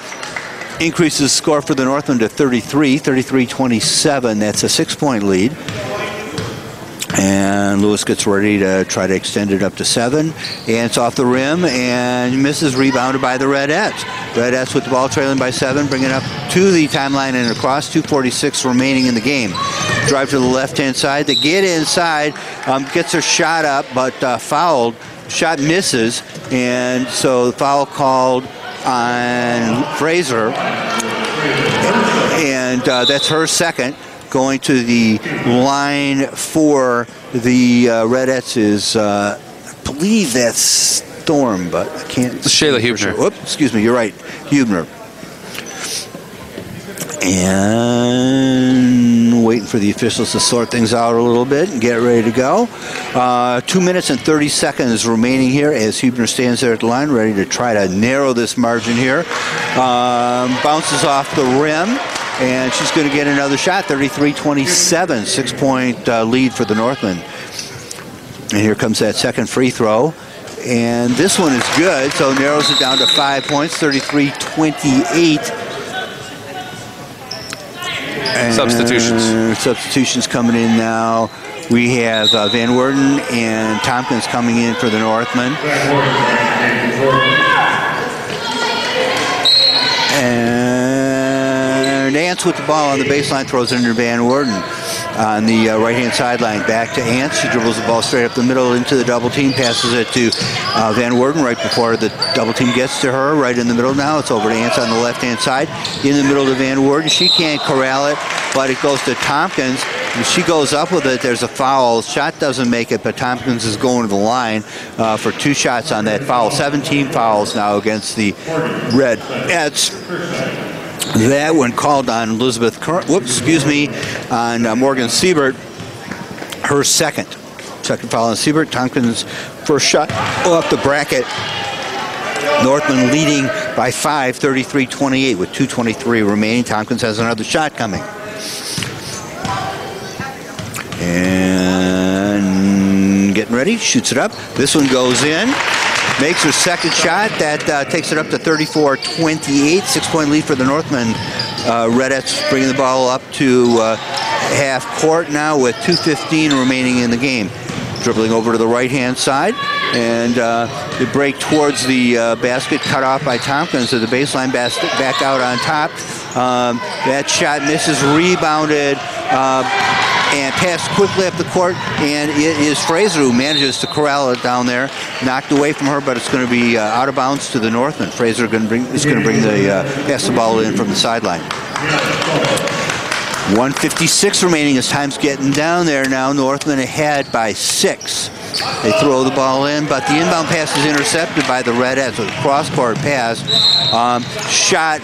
increases the score for the Northmen to 33-27. That's a 6-point lead. And Lewis gets ready to try to extend it up to 7. And it's off the rim and misses, rebounded by the Redettes. Redettes with the ball trailing by 7, bringing it up to the timeline and across. 2:46 remaining in the game. Drive to the left-hand side. They get inside, gets her shot up, but fouled. Shot misses, and so the foul called on Fraser. And that's her second. Going to the line for the Redettes is, I believe that's Storm, but I can't. Shayla Huebner. Sure. Whoops, excuse me, you're right, Huebner. And waiting for the officials to sort things out a little bit and get ready to go. 2 minutes and 30 seconds remaining here as Huebner stands there at the line, ready to try to narrow this margin here. Bounces off the rim. And she's going to get another shot, 33-27, 6-point lead for the Northmen. And here comes that second free throw. And this one is good, so narrows it down to 5 points, 33-28. Substitutions coming in now. We have Van Worden and Tompkins coming in for the Northmen. And Ants with the ball on the baseline, throws it under Van Worden on the right-hand sideline. Back to Ants. She dribbles the ball straight up the middle into the double team, passes it to Van Worden right before the double team gets to her. Right in the middle now. It's over to Ants on the left-hand side. In the middle to Van Worden. She can't corral it, but it goes to Tompkins. And she goes up with it. There's a foul. Shot doesn't make it, but Tompkins is going to the line for 2 shots on that foul. 17 fouls now against the Redettes. That one called on Elizabeth Curran, on Morgan Siebert, her second foul on Siebert. Tompkins' first shot off the bracket. Northmen leading by 5, 33-28 with 2:23 remaining. Tompkins has another shot coming. And getting ready, shoots it up. This one goes in. Makes her second shot. That takes it up to 34-28. 6-point lead for the Northmen. Redettes bringing the ball up to half court now with 2:15 remaining in the game. Dribbling over to the right-hand side. And they break towards the basket, cut off by Tompkins to the baseline basket, back out on top. That shot misses, rebounded and passed quickly up the court, and it is Fraser who manages to corral it down there, knocked away from her, but it's going to be out of bounds to the Northmen. Fraser is going to bring the pass the ball in from the sideline. 1:56 remaining as time's getting down there now. Northmen ahead by 6. They throw the ball in, but the inbound pass is intercepted by the Redettes. So the cross-court pass. Shot,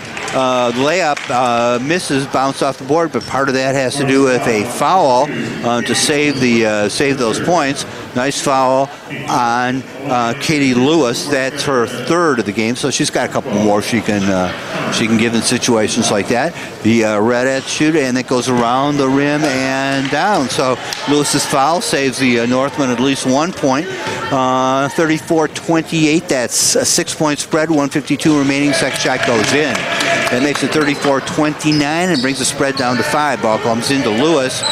layup, misses, bounced off the board, but part of that has to do with a foul to save those points. Nice foul on Katie Lewis. That's her third of the game, so she's got a couple more she can give in situations like that. The Redettes shoot, and it goes around the rim and down. So Lewis's foul saves the Northmen at least 1 point. 34-28. That's a 6-point spread. 1:52 remaining. Second shot goes in. That makes it 34-29 and brings the spread down to 5. Ball comes into Lewis.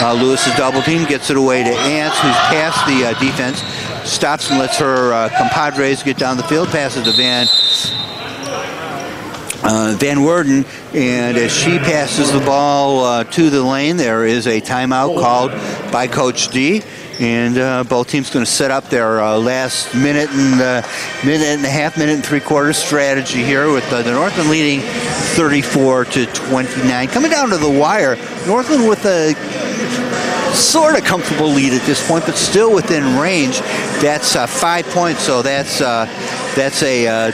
Lewis's double team gets it away to Ants, who's past the defense. Stops and lets her compadres get down the field. Passes to Van Werden, and as she passes the ball to the lane, there is a timeout called by Coach D, and both teams going to set up their last minute and a half, minute and 3/4 strategy here, with the Northmen leading 34-29. Coming down to the wire, Northmen with a sort of comfortable lead at this point, but still within range. That's 5 points, so that's a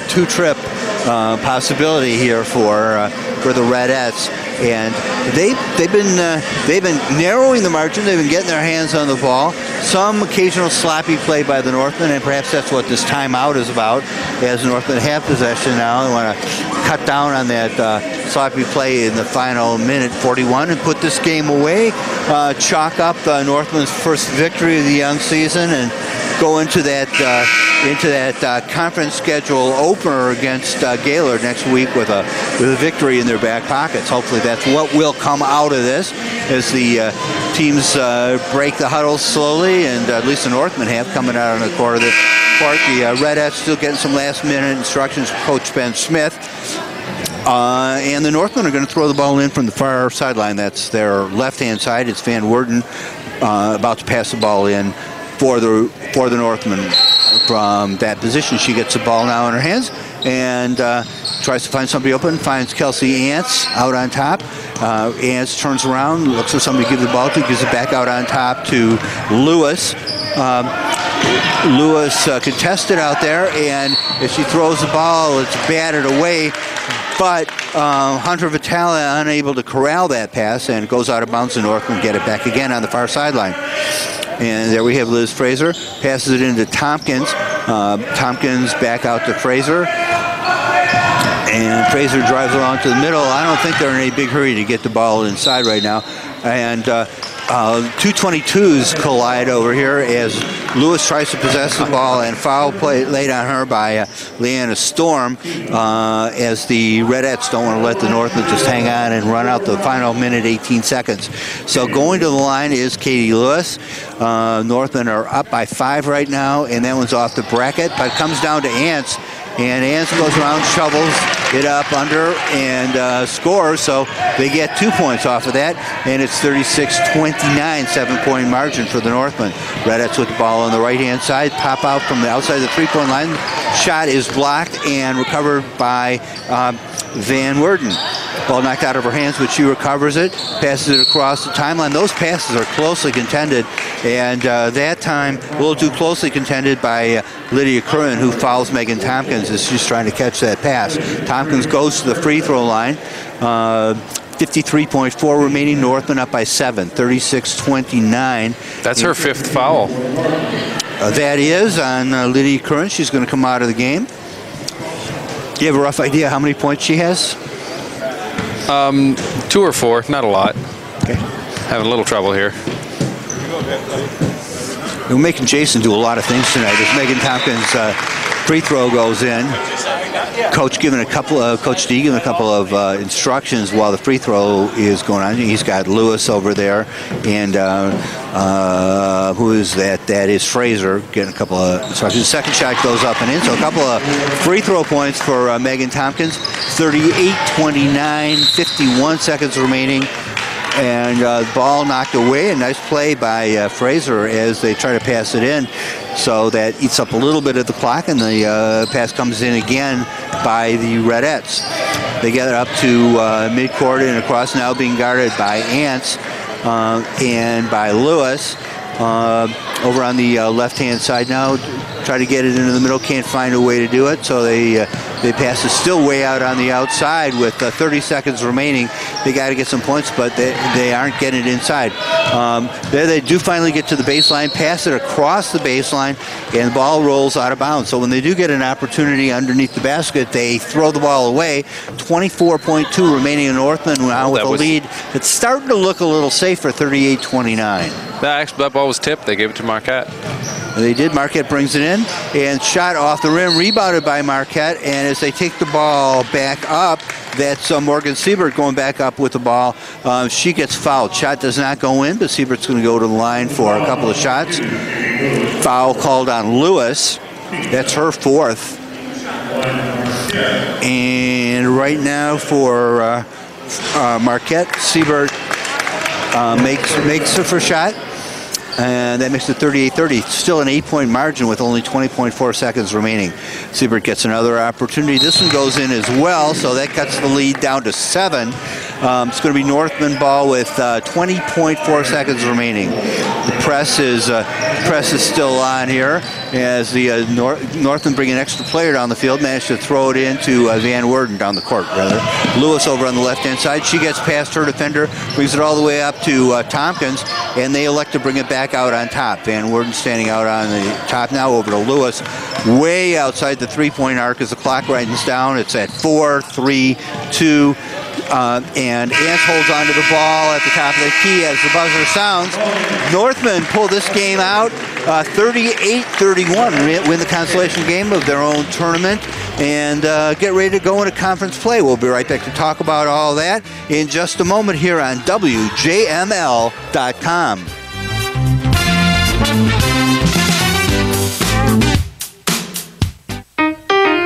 two-trip possibility here for the Redettes, and they've been narrowing the margin. They've been getting their hands on the ball. Some occasional sloppy play by the Northmen, and perhaps that's what this timeout is about. As the Northmen have possession now, they want to cut down on that sloppy play in the final minute 41 and put this game away. Chalk up Northman's first victory of the young season, and go into that conference schedule opener against Gaylord next week with a victory in their back pockets. Hopefully that's what will come out of this as the teams break the huddle slowly, and at least the Northmen have coming out on the court of the court. The Redettes still getting some last-minute instructions from Coach Ben Smith. And the Northmen are going to throw the ball in from the far sideline. That's their left-hand side. It's Van Werden about to pass the ball in for the Northmen from that position. She gets the ball now in her hands and tries to find somebody open, finds Kelsey Ants out on top. Ants turns around, looks for somebody to give the ball to, gives it back out on top to Lewis. Lewis contested out there, and if she throws the ball, it's batted away. But Hunter Vitale unable to corral that pass, and it goes out of bounds, and Northmen get it back again on the far sideline. And there we have Liz Fraser, passes it into Tompkins. Tompkins back out to Fraser. And Fraser drives along to the middle. I don't think they're in any big hurry to get the ball inside right now. And 222s collide over here as Lewis tries to possess the ball, and foul play laid on her by Leanna Storm as the Redettes don't want to let the Northmen just hang on and run out the final minute, 18 seconds. So going to the line is Katie Lewis. Northmen are up by 5 right now, and that one's off the bracket, but it comes down to Ants. And Ants goes around, shovels it up under, and scores. So they get 2 points off of that, and it's 36-29, 7-point margin for the Northmen. Redettes with the ball on the right-hand side, pop out from the outside of the three-point line. Shot is blocked and recovered by Van Werden. Ball knocked out of her hands, but she recovers it, passes it across the timeline. Those passes are closely contended, and that time a little too closely contended by Lydia Curran, who fouls Megan Tompkins as she's trying to catch that pass. Tompkins goes to the free throw line. 53.4 remaining. Northmen up by 7, 36-29. That's her 5th foul. That is on Lydia Curran. She's going to come out of the game. Do you have a rough idea how many points she has? 2 or 4, not a lot. Okay. Having a little trouble here. We're making Jason do a lot of things tonight. As Megan Tompkins' free throw goes in, Coach D giving a couple of instructions while the free throw is going on. He's got Lewis over there, and who is that? That is Fraser getting a couple of instructions. The second shot goes up and in, so a couple of free throw points for Megan Tompkins. 38-29, 51 seconds remaining. And the ball knocked away. A nice play by Fraser as they try to pass it in. So that eats up a little bit of the clock, and the pass comes in again by the Redettes. They get it up to midcourt and across, now being guarded by Ants and by Lewis. Over on the left-hand side now, try to get it into the middle, can't find a way to do it, so they pass it still way out on the outside with 30 seconds remaining. They got to get some points, but they aren't getting it inside. There they do finally get to the baseline, pass it across the baseline, and the ball rolls out of bounds. So when they do get an opportunity underneath the basket, they throw the ball away. 24.2 remaining in Northmen now with a lead. It's starting to look a little safer, 38-29. That ball was tipped. They gave it to Marquette. They did. Marquette brings it in and shot off the rim, rebounded by Marquette. And as they take the ball back up, that's Morgan Siebert going back up with the ball. She gets fouled. Shot does not go in, but Siebert's going to go to the line for a couple of shots. Foul called on Lewis. That's her fourth. And right now for Marquette, Siebert makes the first shot. And that makes it 38-30. Still an 8-point margin with only 20.4 seconds remaining. Siebert gets another opportunity. This one goes in as well, so that cuts the lead down to 7. It's going to be Northman ball with 20.4 seconds remaining. The press is still on here as the Northman bring an extra player down the field, managed to throw it into Van Worden down the court, rather. Lewis over on the left-hand side. She gets past her defender, brings it all the way up to Tompkins, and they elect to bring it back out on top. Van Worden standing out on the top now, over to Lewis, way outside the three-point arc as the clock winds down. It's at 4, 3, 2, and Ants holds onto the ball at the top of the key as the buzzer sounds. Northmen pull this game out 38-31, win the consolation game of their own tournament, and get ready to go into conference play. We'll be right back to talk about all that in just a moment here on WJML.com.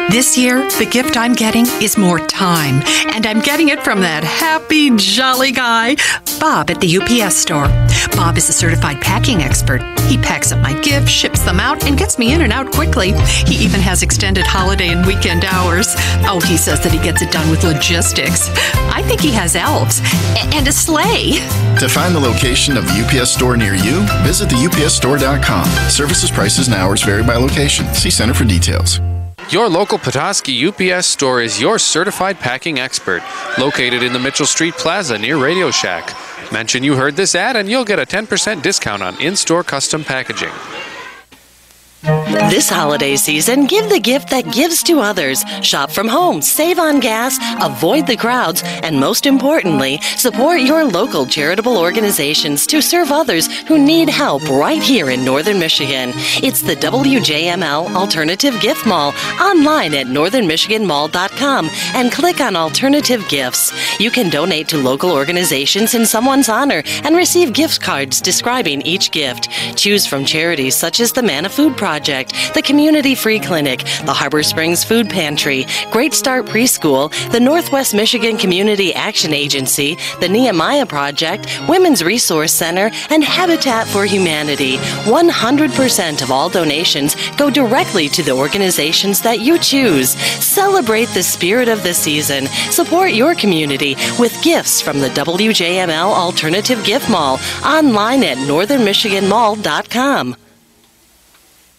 This year, the gift I'm getting is more time, and I'm getting it from that happy, jolly guy, Bob at the UPS store. Bob is a certified packing expert. He packs up my gifts, ships them out, and gets me in and out quickly. He even has extended holiday and weekend hours. Oh, he says that he gets it done with logistics. I think he has elves and a sleigh. To find the location of the UPS store near you, visit theupsstore.com. Services, prices, and hours vary by location. See Center for details. Your local Petoskey UPS store is your certified packing expert, located in the Mitchell Street Plaza near Radio Shack. Mention you heard this ad and you'll get a 10% discount on in-store custom packaging. This holiday season, give the gift that gives to others. Shop from home, save on gas, avoid the crowds, and most importantly, support your local charitable organizations to serve others who need help right here in Northern Michigan. It's the WJML Alternative Gift Mall, online at northernmichiganmall.com, and click on Alternative Gifts. You can donate to local organizations in someone's honor and receive gift cards describing each gift. Choose from charities such as the Manna Food Project, the Community Free Clinic, the Harbor Springs Food Pantry, Great Start Preschool, the Northwest Michigan Community Action Agency, the Nehemiah Project, Women's Resource Center, and Habitat for Humanity. 100% of all donations go directly to the organizations that you choose. Celebrate the spirit of the season. Support your community with gifts from the WJML Alternative Gift Mall, online at northernmichiganmall.com.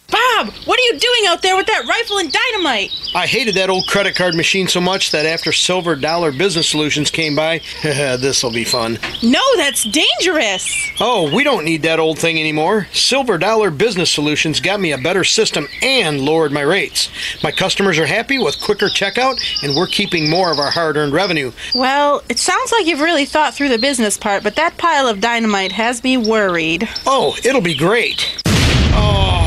Bob, what are you doing out there with that rifle and dynamite? I hated that old credit card machine so much that after Silver Dollar Business Solutions came by, this'll be fun. No, that's dangerous. Oh, we don't need that old thing anymore. Silver Dollar Business Solutions got me a better system and lowered my rates. My customers are happy with quicker checkout, and we're keeping more of our hard-earned revenue. Well, it sounds like you've really thought through the business part, but that pile of dynamite has me worried. Oh, it'll be great. Oh.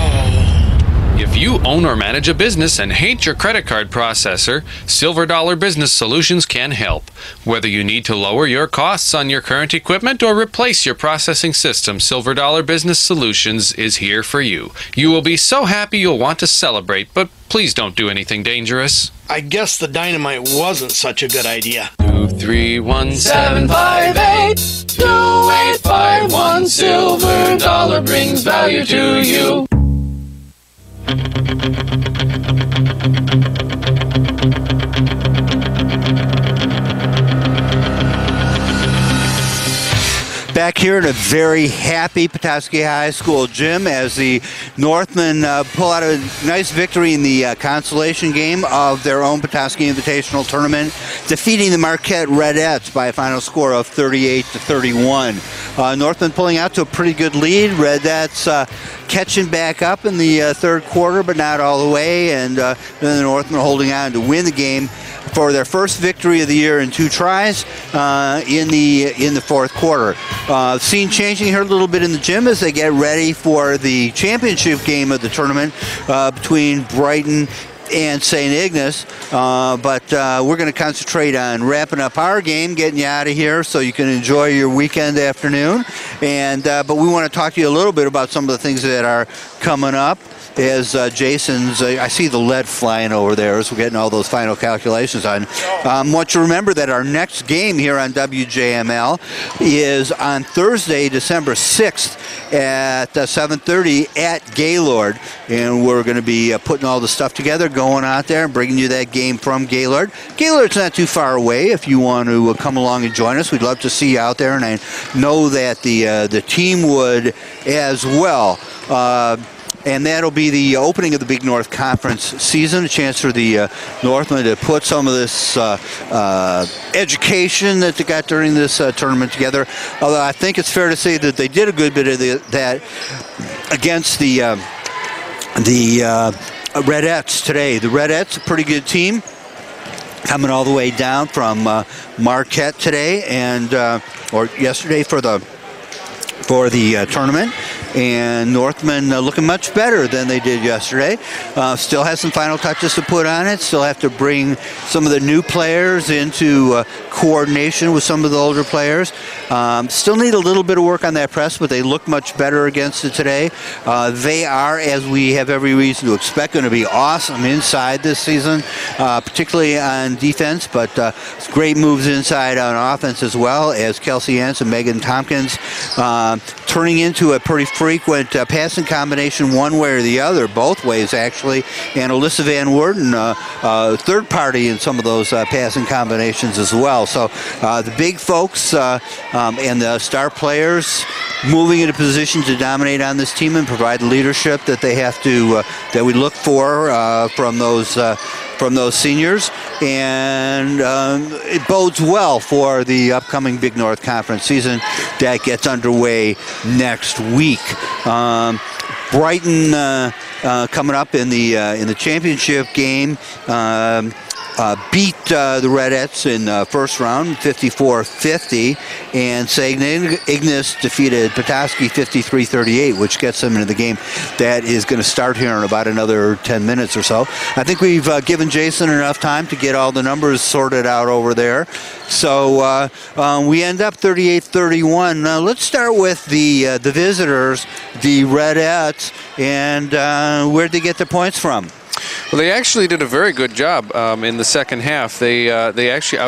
You If you own or manage a business and hate your credit card processor, Silver Dollar Business Solutions can help. Whether you need to lower your costs on your current equipment or replace your processing system, Silver Dollar Business Solutions is here for you. You will be so happy you'll want to celebrate, but please don't do anything dangerous. I guess the dynamite wasn't such a good idea. 231-758-2851. Silver Dollar brings value to you. Back here in a very happy Petoskey High School gym as the Northmen pull out a nice victory in the consolation game of their own Petoskey Invitational Tournament, defeating the Marquette Redettes by a final score of 38-31. Northmen pulling out to a pretty good lead. Redettes catching back up in the third quarter, but not all the way, and then the Northmen holding on to win the game for their first victory of the year in 2 tries in the fourth quarter. Scene changing here a little bit in the gym as they get ready for the championship game of the tournament between Brighton and St. Ignace, but we're going to concentrate on wrapping up our game, getting you out of here so you can enjoy your weekend afternoon. And but we want to talk to you a little bit about some of the things that are coming up. As Jason's, I see the lead flying over there as we're getting all those final calculations on. I want you to remember that our next game here on WJML is on Thursday, December 6th at 7:30 at Gaylord. And we're going to be putting all the stuff together, going out there and bringing you that game from Gaylord. Gaylord's not too far away if you want to come along and join us. We'd love to see you out there, and I know that the team would as well. And that'll be the opening of the Big North Conference season, a chance for the Northmen to put some of this education that they got during this tournament together. Although I think it's fair to say that they did a good bit of that against the Redettes today. The Redettes, a pretty good team, coming all the way down from Marquette today and or yesterday for the tournament. And Northmen looking much better than they did yesterday. Still has some final touches to put on it. Still have to bring some of the new players into coordination with some of the older players. Still need a little bit of work on that press, but they look much better against it today. They are, as we have every reason to expect, going to be awesome inside this season, particularly on defense, but great moves inside on offense as well, as Kelsey Yance and Megan Tompkins turning into a pretty frequent passing combination one way or the other, both ways actually, and Alyssa Van Woerden, third party in some of those passing combinations as well. So the big folks and the star players moving into position to dominate on this team and provide the leadership that they have to, that we look for from those seniors, and it bodes well for the upcoming Big North Conference season that gets underway next week. Brighton coming up in the championship game. Beat the Redettes in first round, 54-50, and St. Ignace defeated Petoskey 53-38, which gets them into the game that is going to start here in about another 10 minutes or so. I think we've given Jason enough time to get all the numbers sorted out over there. So we end up 38-31. Now let's start with the visitors, the Redettes, and where'd they get their points from? Well, they actually did a very good job in the second half. They actually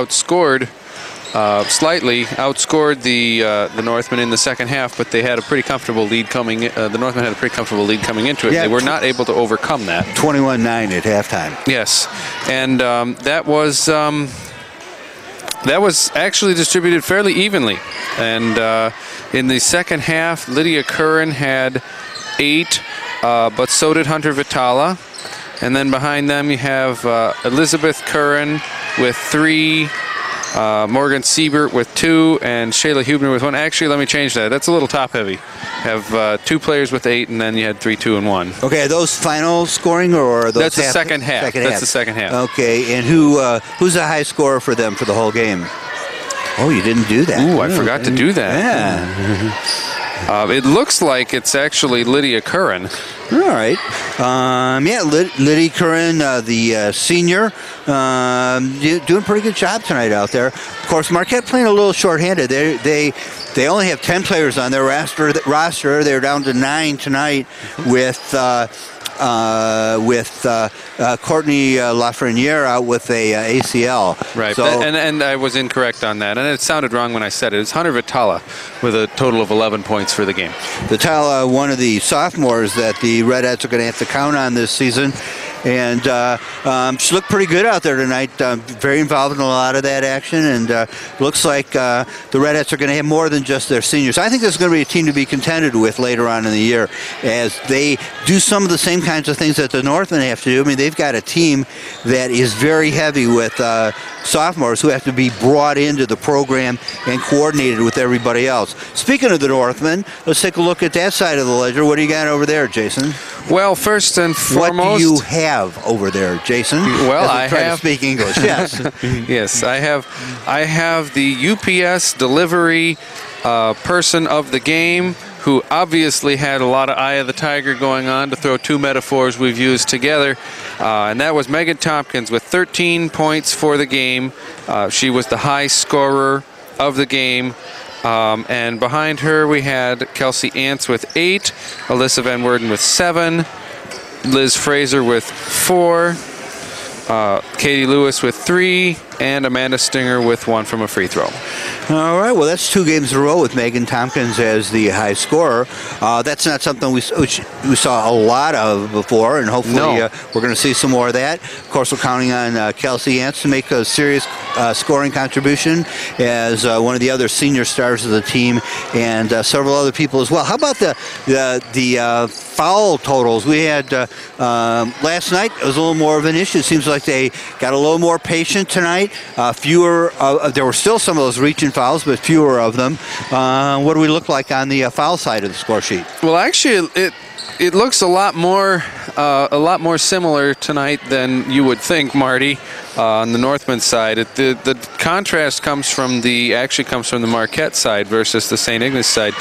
slightly outscored the Northmen in the second half, but they had a pretty comfortable lead coming. The Northmen had a pretty comfortable lead coming into it. Yeah, they were not able to overcome that. 21-9 at halftime. Yes, and that was actually distributed fairly evenly. And in the second half, Lydia Curran had 8, but so did Hunter Vitala. And then behind them you have Elizabeth Curran with 3, Morgan Siebert with 2, and Shayla Hubner with 1. Actually, let me change that. That's a little top-heavy. Have 2 players with 8, and then you had 3, 2, and 1. Okay, are those final scoring, or are those That's the second half. That's the second half. Okay, and who's the high scorer for them for the whole game? Oh, you didn't do that. Ooh, I forgot to do that. Yeah. It looks like it's actually Lydia Curran. All right. Lydia Curran, the senior, doing a pretty good job tonight out there. Of course, Marquette playing a little shorthanded. They only have 10 players on their roster. They're down to 9 tonight with Courtney Lafreniere out with a ACL. Right, so, and I was incorrect on that, and it sounded wrong when I said it. It's Hunter Vitala with a total of 11 points for the game. Vitala, one of the sophomores that the Redettes are going to have to count on this season. And she looked pretty good out there tonight, very involved in a lot of that action, and looks like the Redettes are going to have more than just their seniors. I think this is going to be a team to be contended with later on in the year as they do some of the same kinds of things that the Northmen have to do. I mean, they've got a team that is very heavy with sophomores who have to be brought into the program and coordinated with everybody else. Speaking of the Northmen, let's take a look at that side of the ledger. What do you got over there, Jason? Well, first and foremost, what do you have over there, Jason? Well, I try have to speak English. Yes. Yes, I have the UPS delivery person of the game, who obviously had a lot of Eye of the Tiger going on, to throw two metaphors we've used together. And that was Megan Tompkins with 13 points for the game. She was the high scorer of the game. And behind her we had Kelsey Ants with 8, Alyssa Van Werden with 7, Liz Fraser with 4, Katie Lewis with 3, and Amanda Stinger with 1 from a free throw. All right, well, that's 2 games in a row with Megan Tompkins as the high scorer. That's not something we saw a lot of before, and hopefully we're going to see some more of that. Of course, we're counting on Kelsey Ants to make a serious scoring contribution as one of the other senior stars of the team, and several other people as well. How about the foul totals? We had last night, it was a little more of an issue. It seems like they got a little more patient tonight. Fewer, there were still some of those reaching fouls, but fewer of them. What do we look like on the foul side of the score sheet? Well, actually, it looks a lot more similar tonight than you would think, Marty. On the Northman side, the contrast comes from the Marquette side versus the St. Ignace side.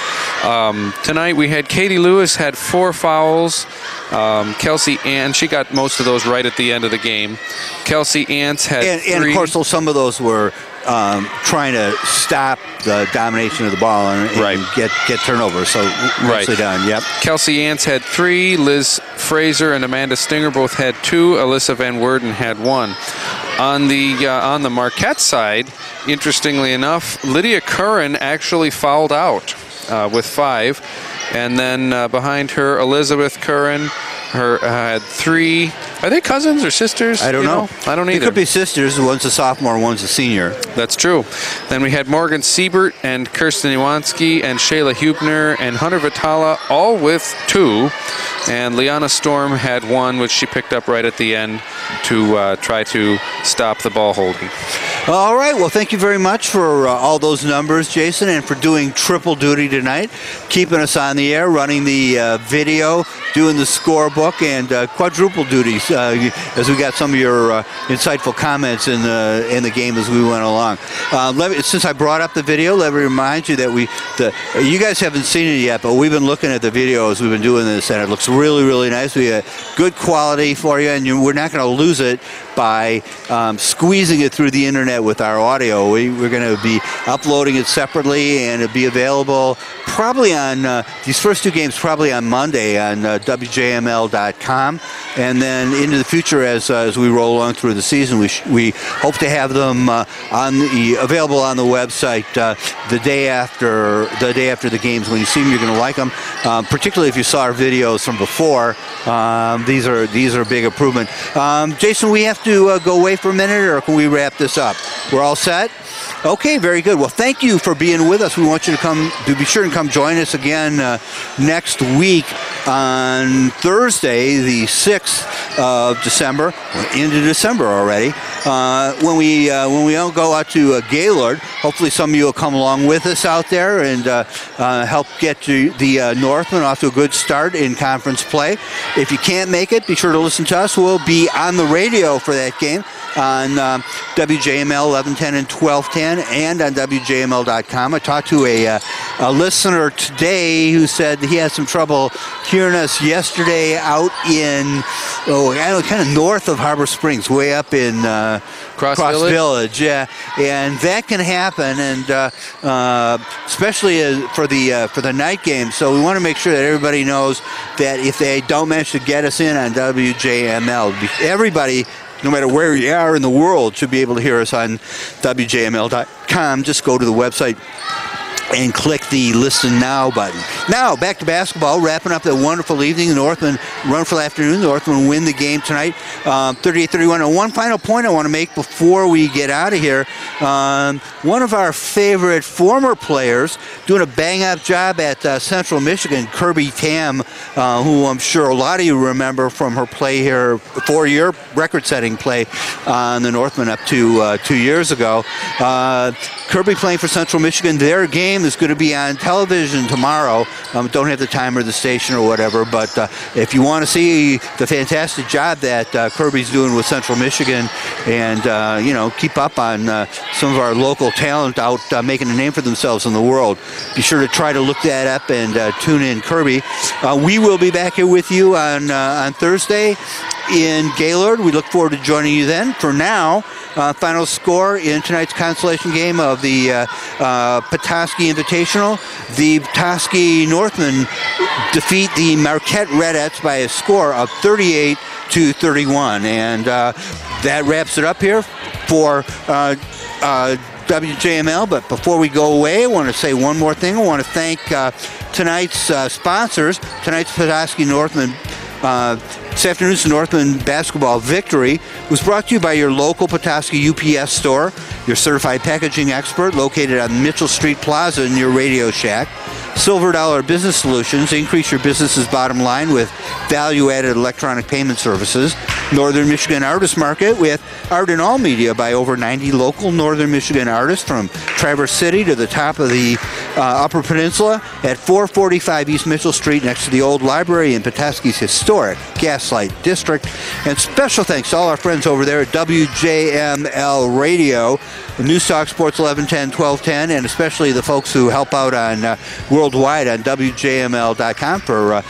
Tonight we had Katie Lewis had 4 fouls. Kelsey Ants, she got most of those right at the end of the game. Kelsey Ants had 3. And of course, some of those were trying to stop the domination of the ball and get turnovers. So nicely done. Yep. Kelsey Ants had 3. Liz Fraser and Amanda Stinger both had 2. Alyssa Van Werden had 1. On the Marquette side, interestingly enough, Lydia Curran actually fouled out with 5, and then behind her, Elizabeth Curran had 3. Are they cousins or sisters? I don't know. I don't either. It could be sisters. One's a sophomore, one's a senior. That's true. Then we had Morgan Siebert and Kirsten Iwanski and Shayla Hubner and Hunter Vitala all with 2. And Liana Storm had 1, which she picked up right at the end to try to stop the ball holding. All right. Well, thank you very much for all those numbers, Jason, and for doing triple duty tonight, keeping us on the air, running the video, doing the scorebook, and quadruple duties as we got some of your insightful comments in the game as we went along. Since I brought up the video, let me remind you that you guys haven't seen it yet, but we've been looking at the video as we've been doing this, and it looks really, really nice. We have good quality for you, and we're not going to lose it by squeezing it through the internet with our audio. We're going to be uploading it separately, and it'll be available probably on these first 2 games probably on Monday on WJML.com, and then into the future as we roll along through the season, we hope to have them available on the website the day after the games. When you see them, you're going to like them, particularly if you saw our videos from before. These are a big improvement. Jason, we have to go away for a minute, or can we wrap this up? We're all set? Okay, very good. Well, thank you for being with us. We want you to be sure and come join us again next week on Thursday, the 6th of December. We're into December already. When we all go out to Gaylord, hopefully some of you will come along with us out there and help get the Northmen off to a good start in conference play. If you can't make it, be sure to listen to us. We'll be on the radio for that game. on WJML 1110 and 1210 and on WJML.com. I talked to a listener today who said he had some trouble hearing us yesterday out in, kind of north of Harbor Springs, way up in Cross Village. Yeah, and that can happen, and especially for the night game. So we want to make sure that everybody knows that if they don't manage to get us in on WJML, everybody, no matter where you are in the world, should be able to hear us on WJML.com. Just go to the website and click the Listen Now button. Now, back to basketball, wrapping up the wonderful evening. The Northmen run for the afternoon. The Northmen win the game tonight, 38-31. And one final point I want to make before we get out of here. One of our favorite former players doing a bang-up job at Central Michigan, Kirby Tam, who I'm sure a lot of you remember from her play here, 4-year record-setting play on the Northmen up to 2 years ago. Kirby playing for Central Michigan. Their game is going to be on television tomorrow. Don't have the time or the station or whatever, but if you want to see the fantastic job that Kirby's doing with Central Michigan and, keep up on some of our local talent out making a name for themselves in the world, be sure to try to look that up and tune in Kirby. We will be back here with you on Thursday in Gaylord. We look forward to joining you then. For now, final score in tonight's consolation game of the Petoskey Invitational. The Petoskey Northmen defeat the Marquette Redettes by a score of 38-31. And that wraps it up here for WJML. But before we go away, I want to say one more thing. I want to thank tonight's sponsors. Tonight's Petoskey Northmen this afternoon's Northland basketball victory was brought to you by your local Petoskey UPS store, your certified packaging expert located on Mitchell Street Plaza in your Radio Shack. Silver Dollar Business Solutions, increase your business's bottom line with value-added electronic payment services. Northern Michigan Artist Market with art in all media by over 90 local Northern Michigan artists from Traverse City to the top of the Upper Peninsula at 445 East Mitchell Street next to the old library in Petoskey's historic Gaslight District. And special thanks to all our friends over there at WJML Radio, News Talk Sports 1110, 1210, and especially the folks who help out on worldwide on WJML.com for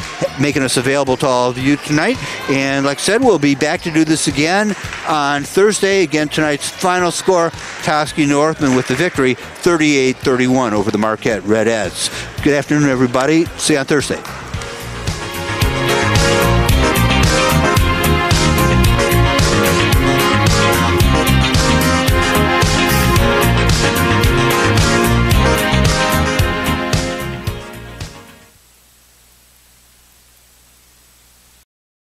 making us available to all of you tonight. And like I said, we'll be back to do this again on Thursday. Again, tonight's final score, Petoskey Northmen with the victory, 38-31 over the Marquette Redettes. Good afternoon, everybody. See you on Thursday.